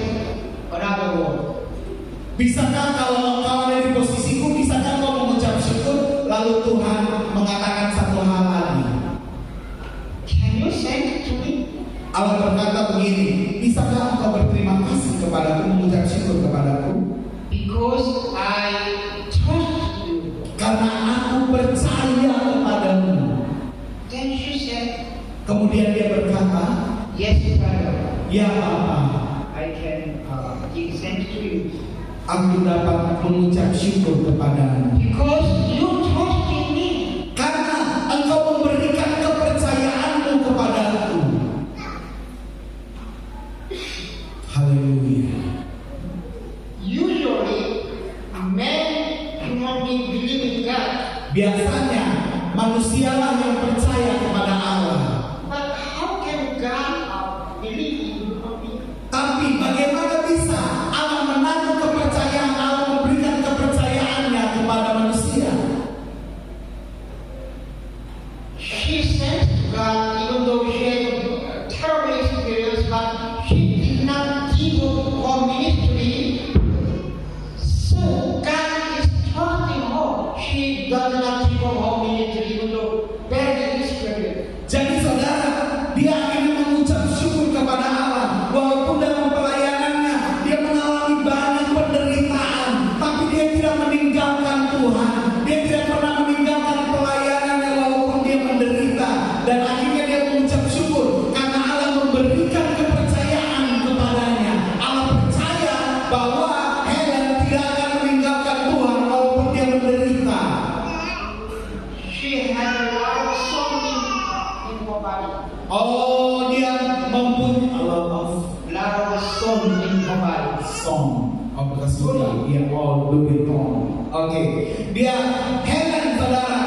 another word. Bisakah kalau engkau ada di posisiku, bisakah engkau mengucap syukur? Lalu Tuhan mengatakan satu hal lagi. Can you sing to me? Allah berkata begini, bisakah engkau berterima kasih kepadaku, mengucap syukur kepadaku? Because I trust you. Karena aku percaya kepadamu. Then she said, Kemudian dia berkata, "Yes, Father, ya Bapa, I can give thanks to you. aku dapat mengucap syukur kepadamu. Because you trust in me." Karena engkau memberikan kepercayaanmu kepadaku. Haleluya. Usually, men human being believe in God. Biasanya manusialah yang percaya kepada Allah. But how can God believe in human being? Tapi bagaimana bisa Allah menaruh kepercayaan, Allah memberikan kepercayaannya kepada manusia? She sent God even though she had a terrible experience, but she did not give up her ministry. So God is trusting her. She does not give up her ministry even though bad experience. Jadi saudara, dia akhirnya mengucap syukur kepada Allah. Walaupun dalam pelayanannya dia mengalami banyak penderitaan, tapi dia tidak meninggalkan Tuhan. Dia tidak pernah meninggalkan pelayanannya walaupun dia menderita. Dan akhirnya dia mengucap syukur karena Allah memberikan kepercayaan kepadanya. Allah percaya bahwa Helen tidak akan meninggalkan Tuhan walaupun dia menderita. She had a lot of something in her body. Oh, dia mempunyai a lot of Lot of song in her body. song. Oh, bukan sudah. Dia all Louis Vuitton. Oke. Dia Helen, saudara.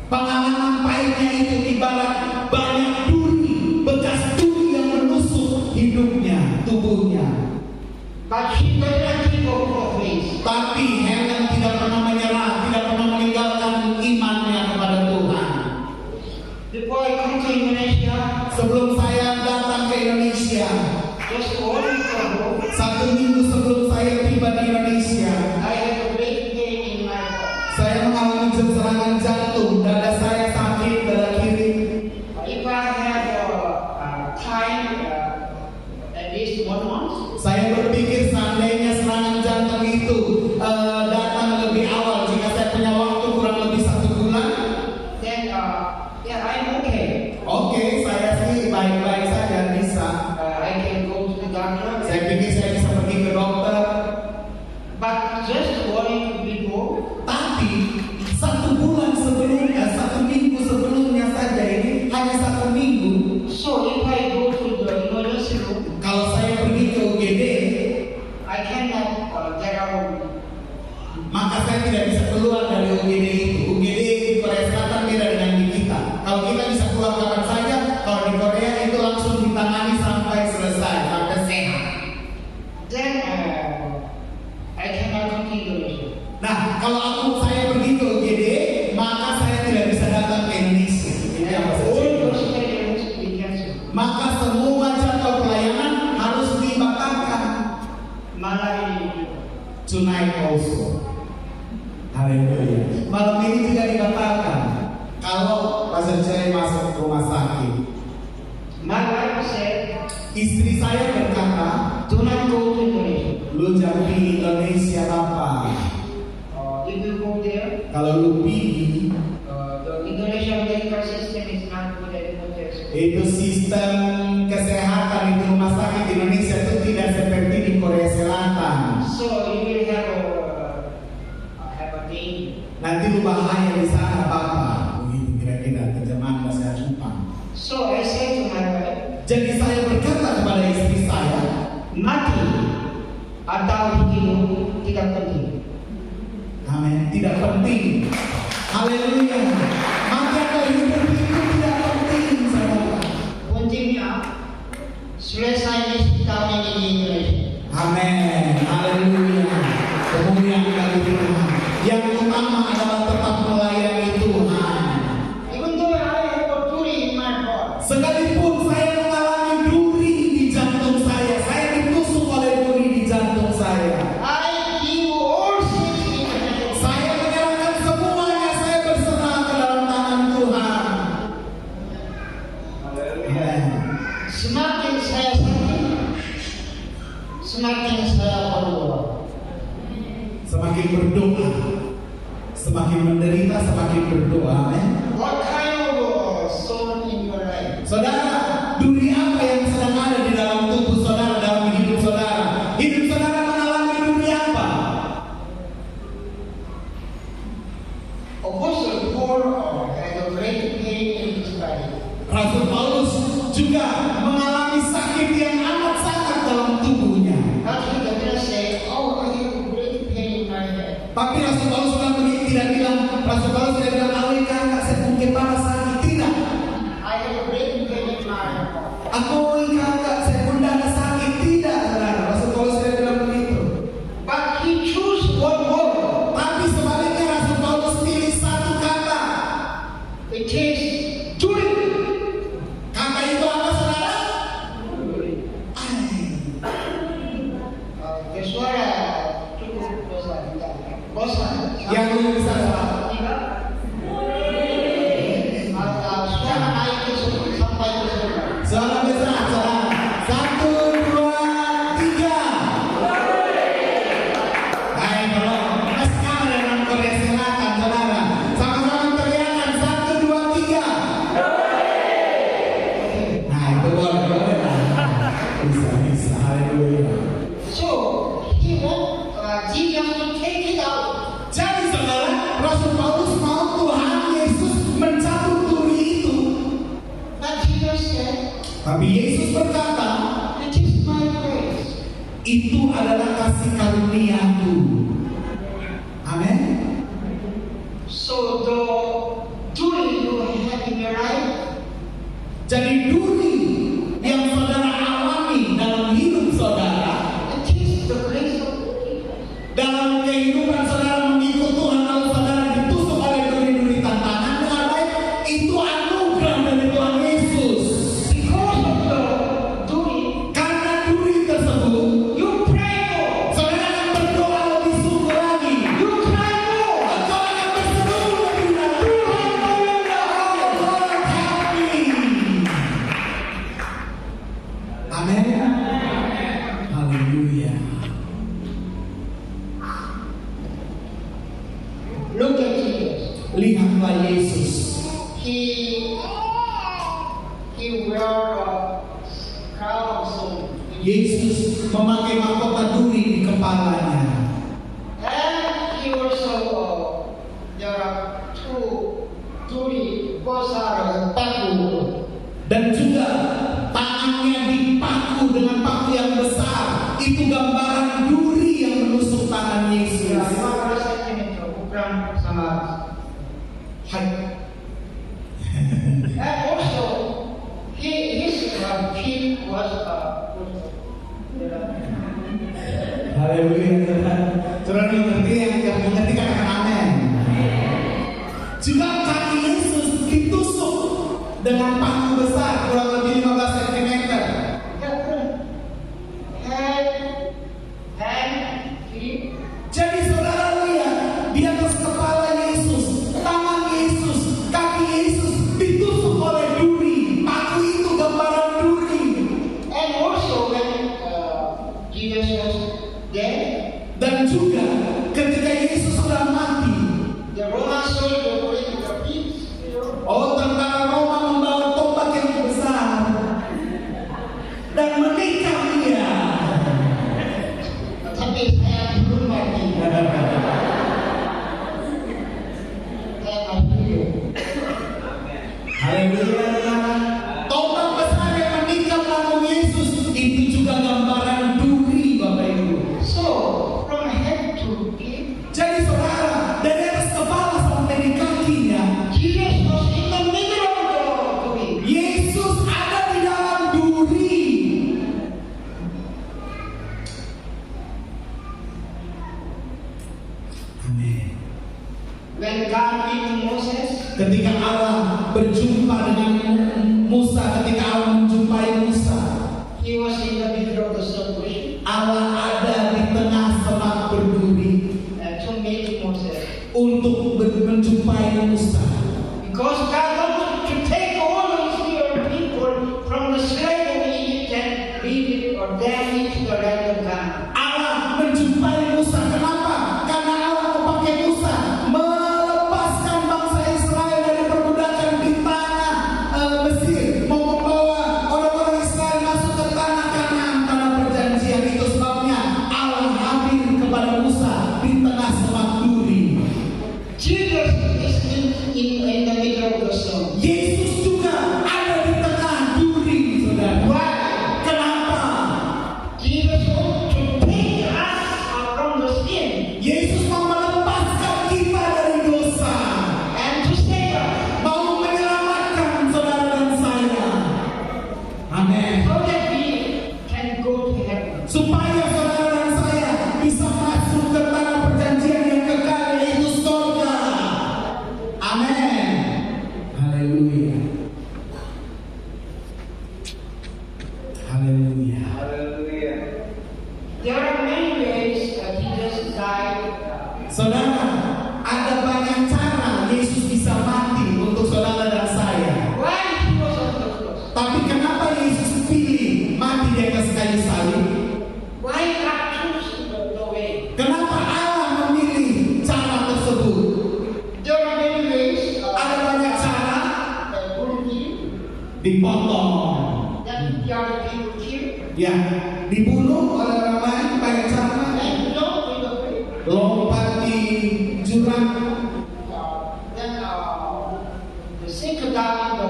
Pengalaman pahitnya itu ibarat banyak duri, bekas duri yang menusuk hidupnya, tubuhnya. But she does not give up her faith. Tapi Helen tidak pernah menyerah, tidak pernah meninggalkan imannya kepada Tuhan. Before I come to Indonesia, Sebelum saya datang ke Indonesia, just 1 week ago, 1 minggu sebelum saya tiba di Indonesia, I had a great pain in my body. saya mengalami maka saya tidak bisa keluar dari UGD itu. UGD di Korea Selatan beda dengan di kita. Kalau kita bisa keluar kapan saja, kalau di Korea itu langsung ditangani sampai selesai, sampai sehat. Then I cannot continue. Nah, kalau saya pergi ke UGD, maka saya tidak bisa datang ke Indonesia. Ini apa saja? Maka semua jadwal pelayanan harus dibatalkan. Tonight also. Haleluya. Malam ini juga dibatalkan. Kalau Pastor Cherry masuk rumah sakit. My wife said, Istri saya berkata, do not go to Indonesia. lu jangan pergi Indonesia apa? If you go there, Kalau lu pergi, the Indonesian medical system is not good anymore. itu sistem kesehatan di rumah sakit Indonesia itu tidak seperti di Korea Selatan. So you will have a day. Nanti lu bahaya di sana Bapak. Begitu kira-kira terjemahan bahasa Jepang. So I said to my wife, Jadi saya berkata kepada istri saya, mati atau hidup tidak penting. amin, tidak penting. Haleluya. Maka hidup itu tidak penting, saudara. Pentingnya selesai tahun ini di Indonesia. Amin. Haleluya. Kemuliaan bagi Tuhan. Yang utama adalah tetap melayani Tuhan. Even though I have a duri in my heart, Sekalipun saya mengalami duri di jantung saya ditusuk oleh duri di jantung saya. I give all things in the hand of God. Saya menyerahkan semuanya, saya berserah ke dalam tangan Tuhan. Amin. Semakin saya sakit, semakin saya berdoa. Semakin berdoa, semakin menderita, semakin berdoa. Amin. What kind of soul in your life? Saudara, duri apa yang sedang ada di dalam tubuh saudara, dalam hidup saudara? Hidup saudara mengalami duri apa? Apostle Paul had a great pain in his body. Rasul Paulus juga mengalami sakit yang amat sangat dalam tubuhnya. But he did not say, oh, I have a great pain in my head. Tapi Rasul Paulus tidak bilang, "Awi kakak saya mungkin parah sakit." Tidak. I have a great pain in my heart. Aku kakak saya pun ada sakit. Tidak, saudara. Rasul Paulus tidak bilang begitu. But he chose one word. Tapi sebaliknya Rasul Paulus pilih satu kata. It is duri. Kata itu apa, saudara? Suara cukup bosan. Yang belum bisa salah. Suara naik ke sampai ke surga. Suara besar, saudara. 1, 2, 3. Hai, kalau naskah dengan Korea Selatan, saudara. Sama-sama teriakan 1, 2, 3. Nah, itu boleh. Bisa. Haleluya. So he want Jesus to take it out. Jadi saudara, Rasul Paulus mau Tuhan Yesus mencabut duri itu. But Jesus said, Tapi Yesus berkata, it is my grace. itu adalah kasih karuniaku. Amin. So the duri you have in your life, Jadi duri yang saudara alami dalam hidup saudara, it is the grace of God. dalam kehidupan saudara mengikut Tuhan, lalu saudara ditusuk oleh duri-duri tantangan dengan baik, itu anugerah dari Tuhan Yesus. Because of the duri, Karena duri tersebut, you pray more. saudara akan berdoa lebih sungguh lagi. You cry more. Engkau akan berseru lebih dalam. Lord, help me. Amin. Haleluya. Look at Jesus. Lihatlah Yesus. He wear a crown of thorns. Yesus memakai mahkota duri di kepalanya. And he also there are two duri besar paku. Dan juga tangannya dipaku dengan paku yang besar. Itu gambaran duri yang menusuk tangan Yesus. Ya, 15 dengan panggung besar kurang lebih 15 cm. Jadi saudara lihat di atas kepala Yesus, tangan Yesus, kaki Yesus ditusuk oleh duri. Paku itu gambaran duri. And also when Jesus was dead, Dan juga ketika Yesus sudah mati, the Roman soldier bring the beast. tentara Roma membawa tombak yang besar dan menikam dia. Tapi saya belum mati. Saya mati. Haleluya. Tombak besar yang menikam lambung Yesus itu juga gambaran duri, Bapak Ibu. So from head to feet, Jadi saudara, dari atas kepala sampai di kakinya, Jesus was in the middle of the way. Yesus ada di dalam duri. Amin. When God met Moses, Ketika Allah berjumpa dengan Musa, ketika Allah menjumpai Musa, he was in the middle of the celebration Allah ada di tengah semak berduri to meet Moses. untuk menjumpai Musa. Because God wanted to take all of Israel people from the slave of Egypt and lead it or damn it to the land of God. Allah menjumpai Musa. Kenapa? Karena Allah mau pakai Musa melepaskan bangsa Israel dari perbudakan di tanah Mesir, mau membawa orang-orang Israel masuk ke tanah Kanaan, tanah perjanjian. Itu sebabnya Allah hadir kepada Musa di tengah semak duri. Jesus is in the middle of the storm. Yesus juga ada di tengah duri, saudara. Why? Kenapa? Jesus wants to take us from the sin Yesus mau melepaskan kita dari dosa, and to save us mau menyelamatkan saudara dan saya. Amin. so that we can go to heaven. Supaya saudara dan saya bisa masuk ke tanah perjanjian yang kekal, yaitu surga. Amin. Haleluya. Haleluya. There are many ways Jesus died. Saudara, ada banyak cara Yesus bisa mati untuk saudara dan saya. Why he was on the cross? Tapi kenapa Yesus pilih mati di atas kayu salib? Why God chose the way? Kenapa Allah memilih cara tersebut? There are many ways. Ada banyak cara. Dipotong, Then the other people kill. ya, dibunuh oleh orang lain, banyak cara. And jump in the way. Lompat di jurang, Then the sink down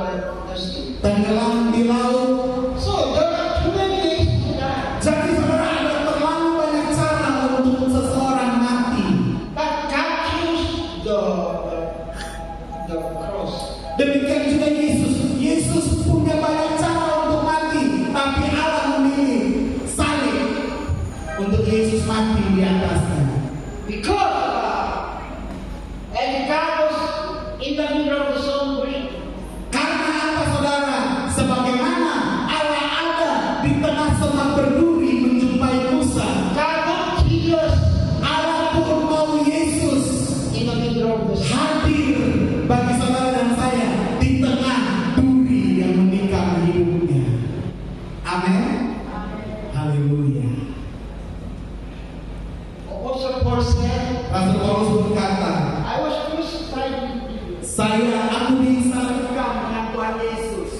the sea. tenggelam di laut. So there are too many ways to die. Jadi saudara, ada terlalu banyak cara untuk seseorang mati. But God chose the cross. Demikian juga Yesus. Yesus punya banyak cara untuk mati, tapi Allah memilih salib untuk Yesus mati di atasnya. Because and God was in the middle of the celebration. Karena apa saudara? Sebagaimana Allah ada di tengah semak berduri menjumpai Musa, God wants Jesus Allah pun mau Yesus in the middle of the sea. hadir bagi saudara dan saya di tengah duri yang menikam hidupnya. Amin. Haleluya. Apostle Paul said, Rasul Paulus berkata, I was crucified with you. aku disalibkan dengan Tuhan Yesus.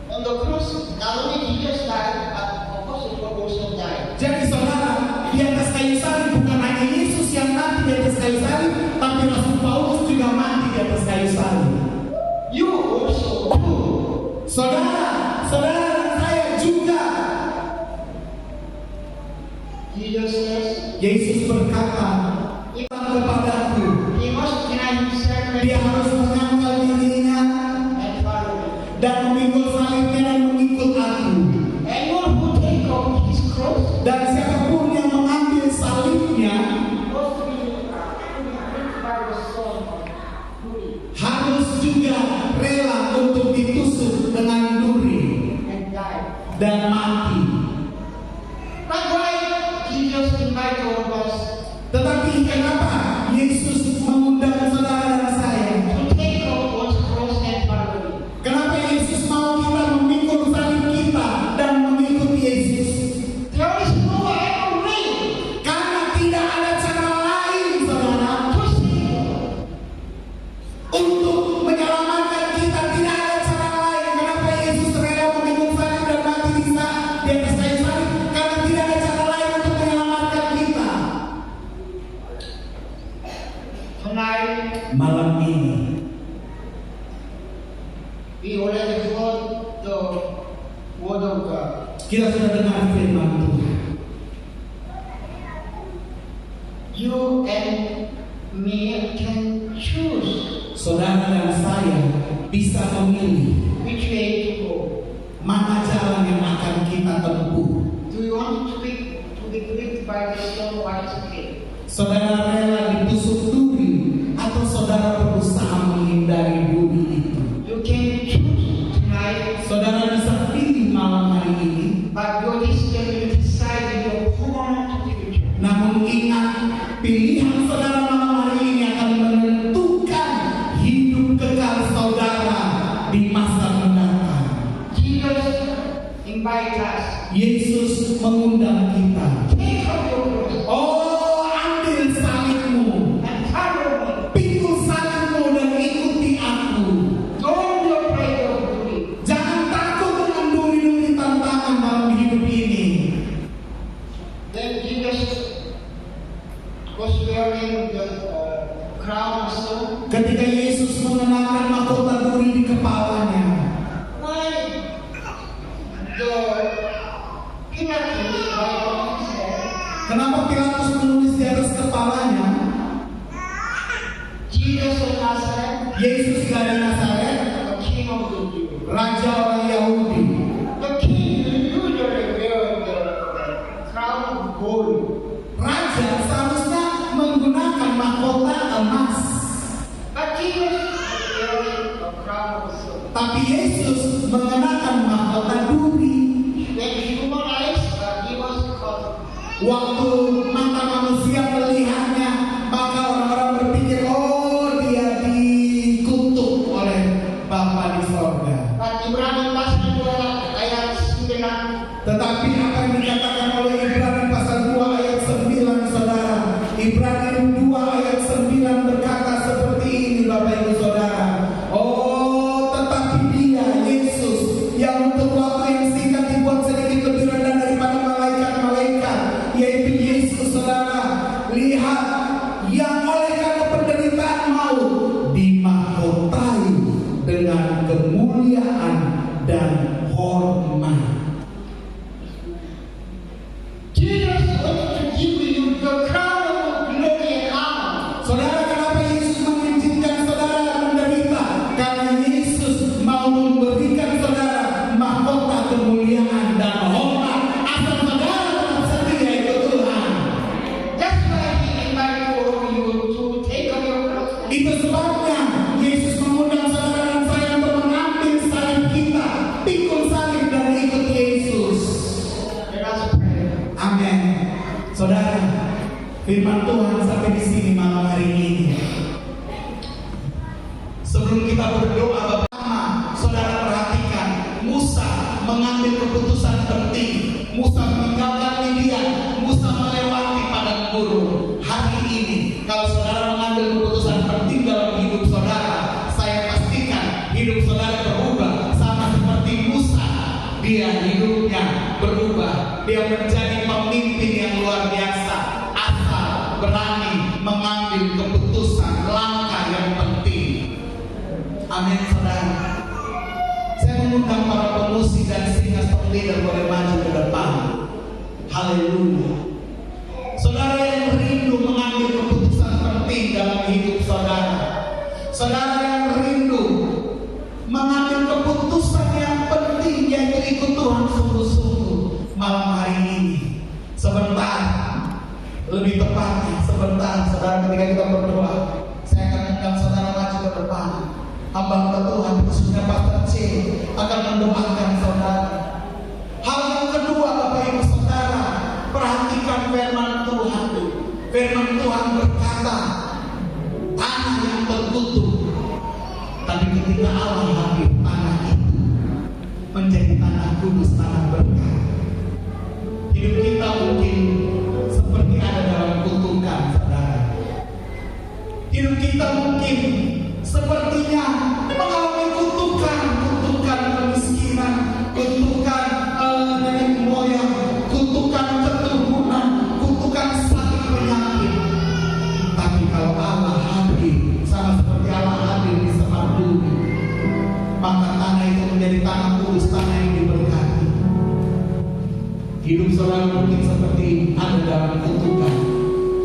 On the cross, not only Jesus died, but Apostle Paul also died. Jadi saudara, di atas kayu salib bukan hanya Yesus yang mati di atas kayu salib, tapi Rasul Paulus juga mati di atas kayu salib. You also too. Saudara dan saya juga. Jesus says, Yesus berkata kepadaku, he must deny himself dia harus menanggal dirinya and follow me. dan memikul salibnya dan mengikut aku. Anyone who take up his cross Dan siapapun yang mengambil salibnya must be by the Son of God. harus juga Tetapi kenapa Yesus mengundang saudara dan saya? to take up God's cross and follow Him. Kenapa Yesus mau kita memikul salib kita dan mengikuti Yesus? There is no other way Karena tidak ada cara lain, saudara, to save us. untuk menyelamatkan kita. Tidak ada cara lain. Kenapa Yesus rela memikul salib dan mati di atas kayu salib? Karena tidak ada cara lain untuk menyelamatkan kita. Tonight, Malam ini we already heard the word of God. kita sudah dengar firman Tuhan. You and me can choose Saudara dan saya bisa memilih which way to go. mana jalan yang akan kita tempuh. Do you want to be gripped by the stone? What is okay? Saudara rela ditusuk duri atau saudara berusaha menghindari duri itu? You can choose tonight, Saudara bisa pilih malam hari ini. but your decision will decide your whole future. Namun ingat, pilihan saudara malam hari ini akan menentukan hidup kekal saudara di masa mendatang. Jesus invites us. Yesus mengundang kita. Take up your cross Oh, ambil salibmu, and follow me. pikul salibmu dan ikuti aku. Don't be afraid of doing. Jangan takut dengan duri-duri tantangan dalam hidup ini. Then Jesus was wearing the crown of stone. Ketika Yesus mengenakan mahkota duri di kepalanya, Why the Pilatus right on his head? kenapa Pilatus menulis di atas kepalanya? Jesus of Nazareth, Yesus dari Nazaret, the King of the Jews. Raja orang Yahudi. The king usually wear the crown of gold. Raja seharusnya menggunakan mahkota emas, But Jesus was wearing a crown of silver. tapi Yesus mengenakan mahkota duri. When human eyes, he was called. Waktu mata manusia melihatnya, maka orang-orang berpikir, oh dia dikutuk oleh Bapa di sorga. But Ibrani pasal 2 ayat 9. Tetapi apa yang dikatakan oleh Ibrani pasal 2 ayat 9, saudara. Ibrani 2 ayat 9 berkata seperti ini, Bapak Ibu Saudara. Oh, tetapi dia, Yesus, yang untuk waktu yang singkat dibuat sedikit lebih rendah daripada malaikat-malaikat, yaitu Yesus, saudara. Lihat, yang oleh karena penderitaan maut dimahkotai dengan kemuliaan dan hormat. Jesus wants to give you the crown of glory and honor. Saudara, kenapa Yesus mengizinkan saudara menderita? Karena Yesus mau memberikan saudara mahkota kemuliaan dan hormat. Asal saudara tetap setia ikut Tuhan. That's why he invited all of you to take up your cross. Itu sebabnya Yesus mengundang saudara dan saya untuk mengambil salib kita, pikul salib dan ikut Yesus. Let us pray. Amin. Saudara, firman Tuhan sampai di sini malam hari ini. Sebelum kita berdoa, pertama, saudara perhatikan, Musa mengambil keputusan penting. Musa meninggalkan Midian, Musa melewati padang gurun. Hari ini, kalau saudara mengambil keputusan penting dalam hidup saudara, saya pastikan hidup saudara berubah sama seperti Musa. Dia hidupnya berubah. Dia menjadi pemimpin yang luar biasa. Asal berani mengambil keputusan langkah yang penting. Amin, saudara. Saya mengundang para pemusik dan singers top leader boleh maju ke depan. Haleluya. Saudara yang rindu mengambil keputusan penting dalam hidup saudara. Saudara yang rindu mengambil keputusan yang penting, yaitu ikut Tuhan sungguh-sungguh malam hari ini. Sebentar, lebih tepatnya sebentar, saudara, ketika kita berdoa, saya akan undang saudara maju ke depan. Hamba Tuhan, khususnya Pastor C, akan mendoakan saudara. Hal yang kedua, Bapak Ibu Saudara, perhatikan firman Tuhan. Firman Tuhan berkata, ketika Allah hadir, tanah itu menjadi tanah kudus, tanah berkah. Hidup kita mungkin seperti ada dalam kutukan, saudara. Hidup kita mungkin sepertinya mengalami kutukan kemiskinan, kutukan nenek moyang, kutukan keturunan, kutukan sakit penyakit. Tapi kalau Allah hadir, sama seperti Allah hadir di semak bumi, maka tanah itu menjadi tanah kudus, tanah yang diberkati. Hidup saudara mungkin seperti ada dalam kutukan,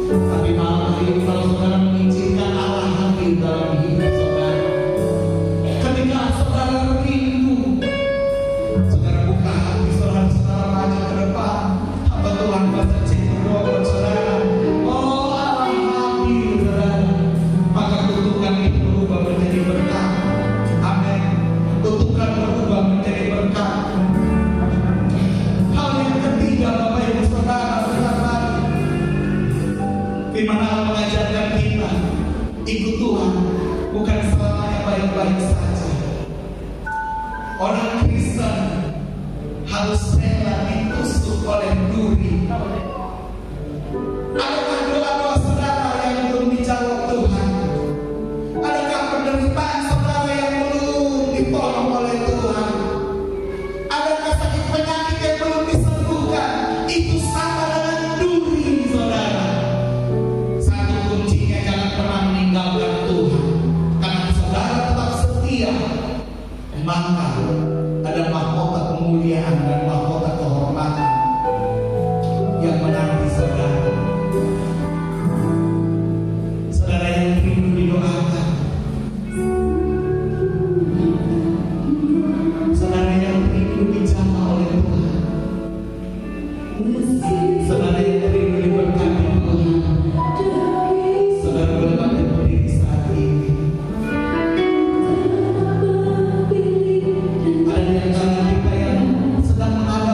tapi malam hari ini kalau saudara mengizinkan Allah hadir dalam hidup saudara, ketika saudara rindu, saudara buka hati saudara maju ke depan, hamba Tuhan bersedia berdoa buat saudara. Oh Allah hadir saudara, maka kutukan itu berubah menjadi berkat. Amin. Kutukan berubah menjadi berkat. Hal yang ketiga, Bapak Ibu Saudara, firman Allah mengajarkan kita ikut Tuhan bukan selamanya baik-baik saja. Orang Kristen harus rela ditusuk oleh duri. Adakah doa-doa saudara yang belum dijawab Tuhan? Adakah penderitaan saudara yang belum ditolong oleh Tuhan? Adakah sakit penyakit yang belum disembuhkan? Itu sama dengan duri, saudara. Satu kuncinya, jangan pernah meninggalkan Tuhan. Karena saudara tetap setia, maka ada mahkota kemuliaan dan mahkota kehormatan yang menanti saudara. Saudara yang rindu didoakan, saudara yang rindu dijamah oleh Tuhan, saudara yang rindu diberkati Tuhan, saudara boleh bangkit berdiri saat ini. Ada di antara kita yang sedang mengalami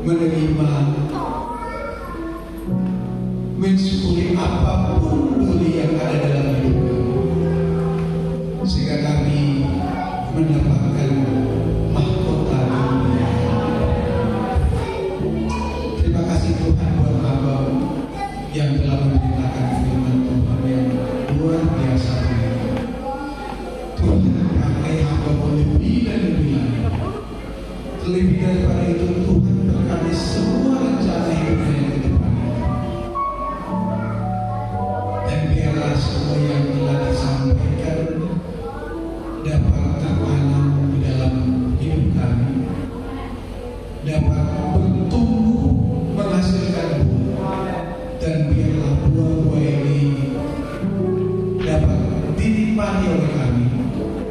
menerima, mensyukuri apapun dulu yang ada dalam hidup kami, sehingga kami mendapatkan mahkota dunia. Terima kasih Tuhan buat hamba yang telah memberitakan firman Tuhan yang luar biasa. Tuhan pakai hamba lebih dan lebih lagi. Lebih daripada itu, Tuhan berkati semua rencana hidupnya yang ke depannya. Dan biarlah semua yang telah disampaikan dapat tertanam di dalam hidup kami, dapat bertumbuh menghasilkan buah, dan biarlah buah-buah ini dapat dinikmati oleh kami,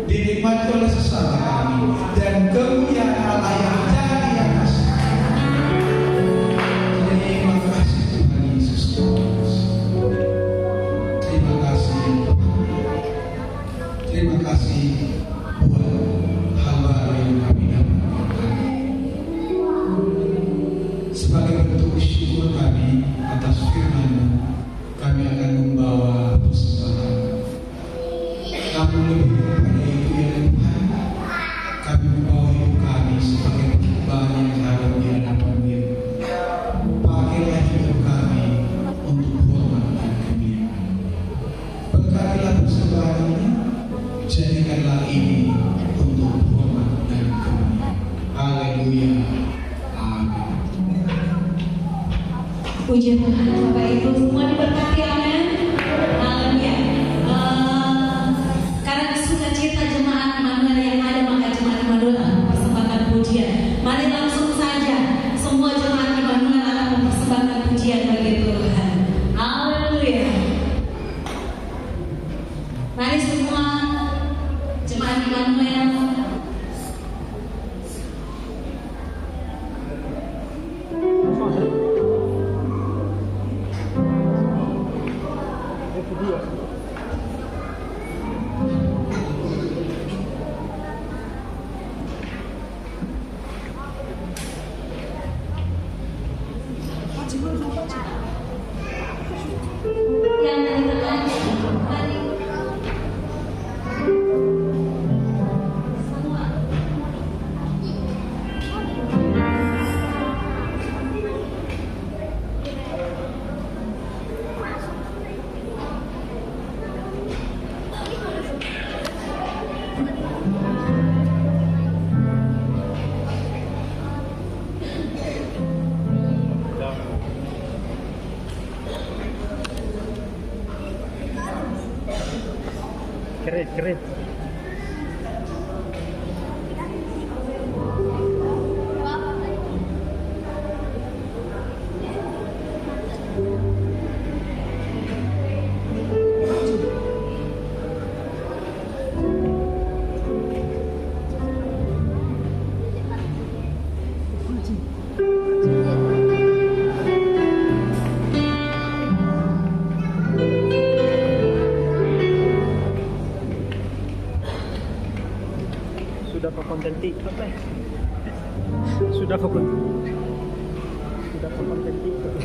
dinikmati oleh sesama kami, dan kemuliaan Allah yang jadi atas. Terima kasih Tuhan Yesus Kristus. Terima kasih Tuhan. Terima kasih buat hamba yang kami dapatkan. Sebagai bentuk syukur kami atas firman-Mu, kami akan membawa persembahan. Namun lebih daripada itu ya Tuhan, kami membawa hidup kami sebagai persembahan yang harum di hadapan-Mu. Pakailah hidup kami untuk hormat dan kemuliaan. Berkatilah persembahan ini, jadikanlah ini untuk hormat dan kemuliaan. Haleluya. Amin. Puji Tuhan, Bapak Ibu semua diberkati, amin. Haleluya. Karena sukacita jemaat Immanuel yang ada, maka jemaat Immanuel akan mempersembahkan pujian. Mari langsung saja semua jemaat Immanuel akan mempersembahkan pujian bagi Tuhan. Haleluya. Mari semua jemaat Immanuel. Yang dari tengah, mari. Semua. Keren. Sudah ke konten TikTok ya? Sudah ke konten TikTok.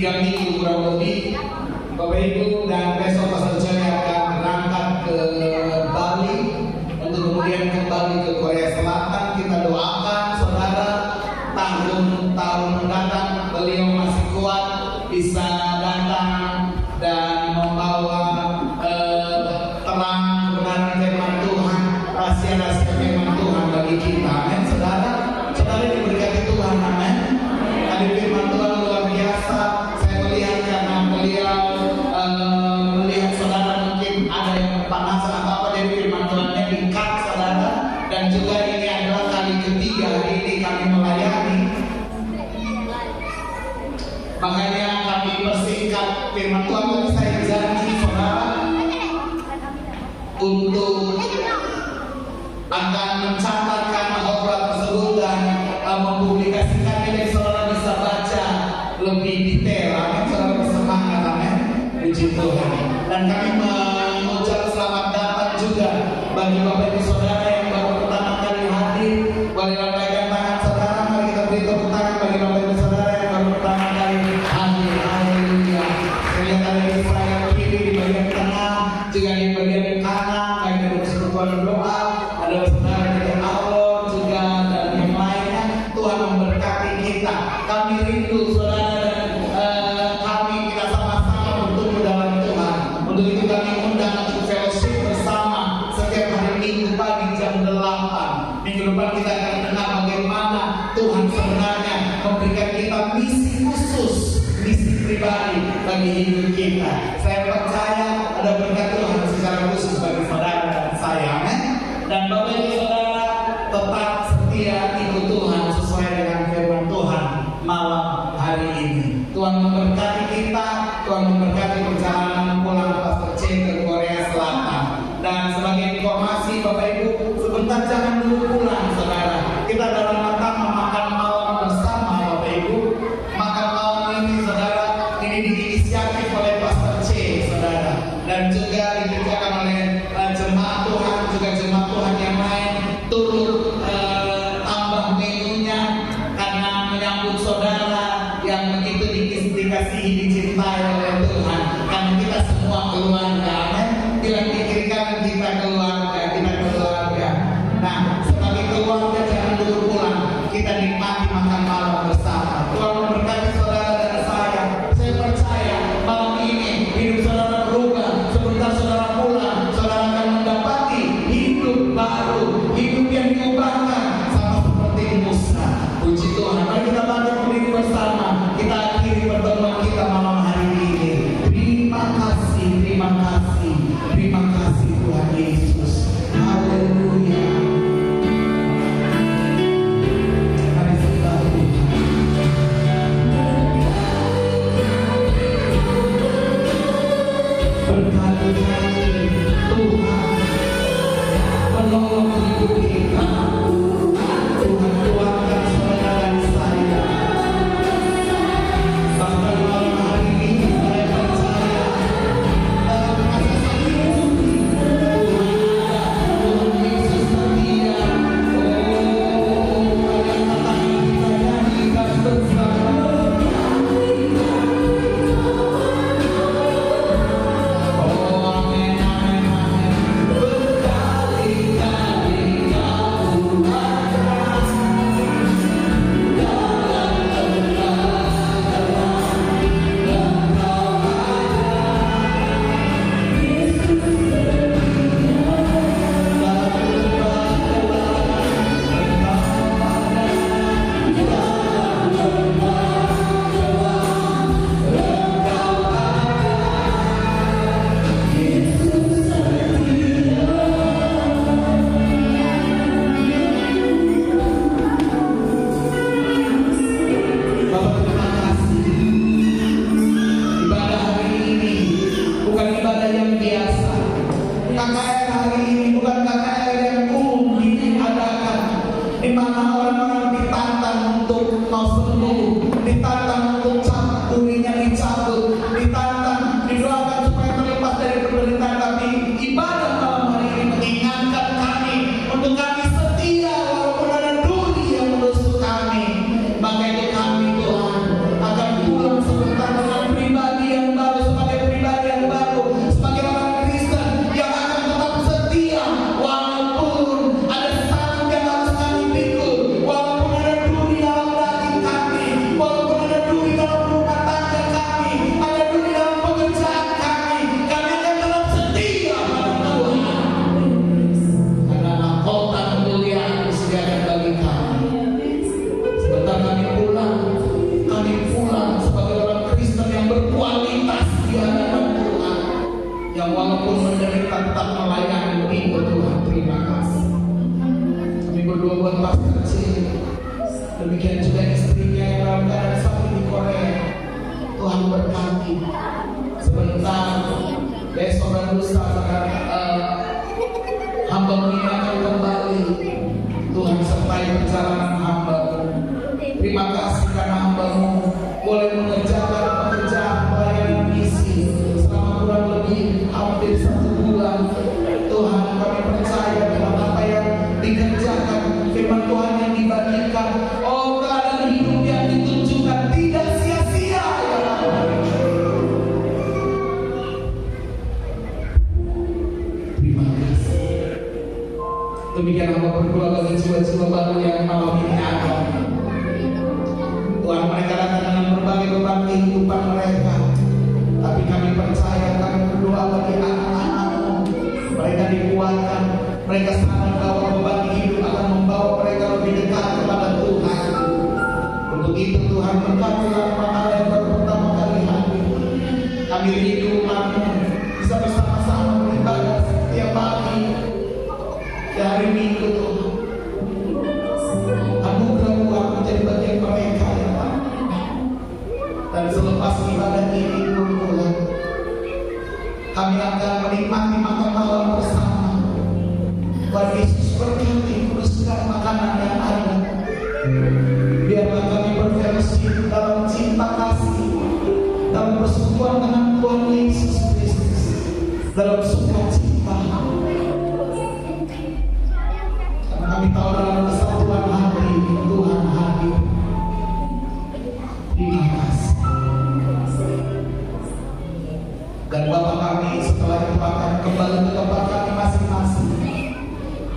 3 minggu kurang lebih, Bapak Ibu, dan besok Pastor Joy akan berangkat ke Bali untuk kemudian kembali ke Korea Selatan. Kita doakan saudara tahun mendatang beliau masih kuat, bisa datang dan membawa terang kebenaran firman Tuhan, rahasia-rahasia firman Tuhan bagi kita. Amin. Saudara diberkati Tuhan. Amin. Tadi firman Tuhan luar biasa. Saya melihat karena beliau melihat saudara mungkin ada yang kepanasan atau apa dari firman Tuhannya dikat saudara, dan juga ini adalah kali ketiga hari ini kami melayani. Makanya kami persingkat firman Tuhan. Tapi saya janji saudara untuk akan mencatatkan obrolan tersebut dan mempublikasikannya, jadi saudara bisa baca lebih detail. Amin. Saudara bersemangat. Amin. Puji Tuhan. Dan kami mengucap selamat datang juga bagi Bapak Ibu Saudara yang baru pertama kali hadir. Boleh lambaikan tangan saudara. Mari kita beri tepuk tangan bagi Bapak Ibu Saudara yang baru pertama kali hadir. Haleluya. Saya lihat ada di sebelah kiri, di bagian tengah, juga di bagian kanan, baik dari persekutuan doa, ada saudara dari awal juga, dan yang lainnya. Tuhan memberkati kita. Kami rindu saudara, dan kami kita sama-sama bertumbuh dalam Tuhan. Untuk itu kami undang untuk fellowship bersama setiap hari Minggu pagi jam 8. Minggu depan kita akan dengar bagaimana Tuhan sebenarnya memberikan kita misi khusus, misi pribadi bagi hidup kita. Saya percaya ada berkat Tuhan secara khusus bagi saudara dan saya. Amin. Dan Bapak Ibu Saudara tetap setia ikut Tuhan sesuai dengan firman Tuhan malam hari ini. Tuhan memberkati kita, Tuhan memberkati perjalanan pulang Pastor C ke Korea Selatan. Dan sebagai informasi Bapak Ibu, sebentar jangan dulu pulang saudara. Kita dalam rangka memakan malam bersama Bapak Ibu. Makan malam ini saudara, ini diinisiatif oleh Pastor C saudara, dan juga dikerjakan oleh jemaat Tuhan, juga jemaat Tuhan yang lain turut tambah menunya karena menyambut saudara yang begitu dikasihi, dicintai oleh Tuhan. Karena kita semua keluarga. Amin. Bilang di kiri kanan kita keluarga. Nah, sebagai keluarga jangan dulu pulang. Kita nikmati makan malam bersama. Tuhan memberkati saudara dan saya. Saya percaya malam ini hidup saudara berubah. Sebentar saudara pulang, saudara akan mendapati hidup baru, hidup yang diubahkan sama seperti Musa. Puji Tuhan. Mari kita bangkit berdiri bersama. Kita akhiri pertemuan kita malam hari ini. Terima kasih Tuhan Yesus. Haleluya. Mari sembah Tuhan. Berkati-kati Tuhan menolong hidup kita. Tuhan kuatkan saudara dan saya. walaupun menderita tetap melayani Engkau Tuhan. Terima kasih. Kami berdoa buat Pastor C, demikian juga istrinya yang dalam keadaan sakit di Korea. Tuhan berkati. Sebentar besok dan lusa hamba mengingatkan kembali. Tuhan sertai perjalanan hamba. Terima kasih karena hamba-Mu boleh mengerjakan pekerjaan pelayanan misi selama kurang lebih hampir 1 bulan. Tuhan, kami percaya dengan apa yang dikerjakan, firman Tuhan yang dibagikan, oh keadaan hidup yang ditunjukkan tidak sia-sia. Terima kasih. Demikian hamba berdoa bagi jiwa-jiwa baru yang malam ini ada. Tuhan, mereka datang dengan berbagai beban kehidupan mereka, tapi kami percaya, kami berdoa bagi anak-anak-Mu, mereka dikuatkan, mereka sadar bahwa beban hidup akan membawa mereka lebih dekat kepada Tuhan. Untuk itu Tuhan, berkatilah anak yang baru pertama kali hadir. Kami rindu Kami bisa bersama-sama beribadah setiap pagi di hari Minggu. Tuhan, anugerah Tuhan menjadi bagian mereka ya Pak. Dan selepas ibadah ini Tuhan, kami akan menikmati makan malam bersama. Tuhan Yesus berkati, kuduskan makanan yang ada. Biarlah kami berfellowship dalam cinta kasih, dalam persekutuan dengan Tuhan Yesus Kristus, dalam sukacita. Karena kami tahu dalam kesatuan hati Tuhan hadir. Terima kasih. Dan Bapa kami setelah itu akan kembali ke tempat kami masing-masing.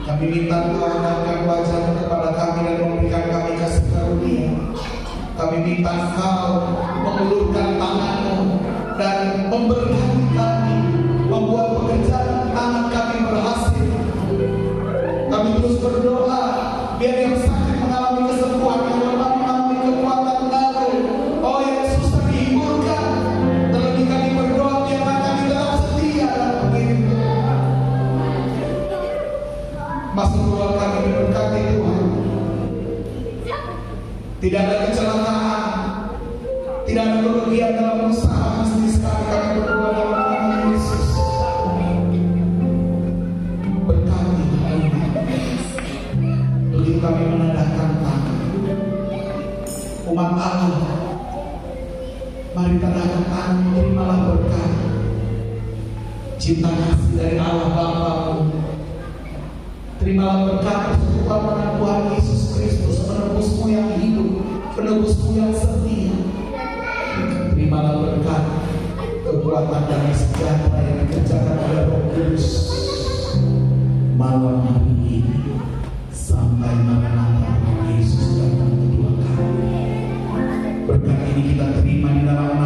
Kami minta Tuhan angkat wajah kepada kami dan memberikan kami kasih karunia. Kami minta Engkau mengulurkan tangan-Mu dan memberkati kami, membuat pekerjaan tangan kami berhasil. Kami terus berdoa biar yang sakit mengalami kesembuhan, yang lemah mengalami kekuatan baru, oh yang susah dihiburkan. Terlebih kami berdoa biar kami tetap setia dalam pengirim. Masuk keluar kami diberkati Tuhan. Tidak ada kecelakaan, tidak ada kerugian dalam usaha bisnis kami. Kami berdoa dalam nama Yesus. Berkati kami. Begitu kami menandakan tangan umat Allah, mari tandahkan tangan, terimalah berkat cinta kasih dari Allah Bapa-Mu. Terimalah berkat persekutuan dengan Tuhan Yesus Kristus, penebus-Mu yang hidup, penebus-Mu yang setia. Terimalah berkat kekuatan dan sejahtera yang dikerjakan oleh Roh Kudus malam hari ini sampai Maranatha Yesus datang kedua kali. Berkat ini kita terima di dalam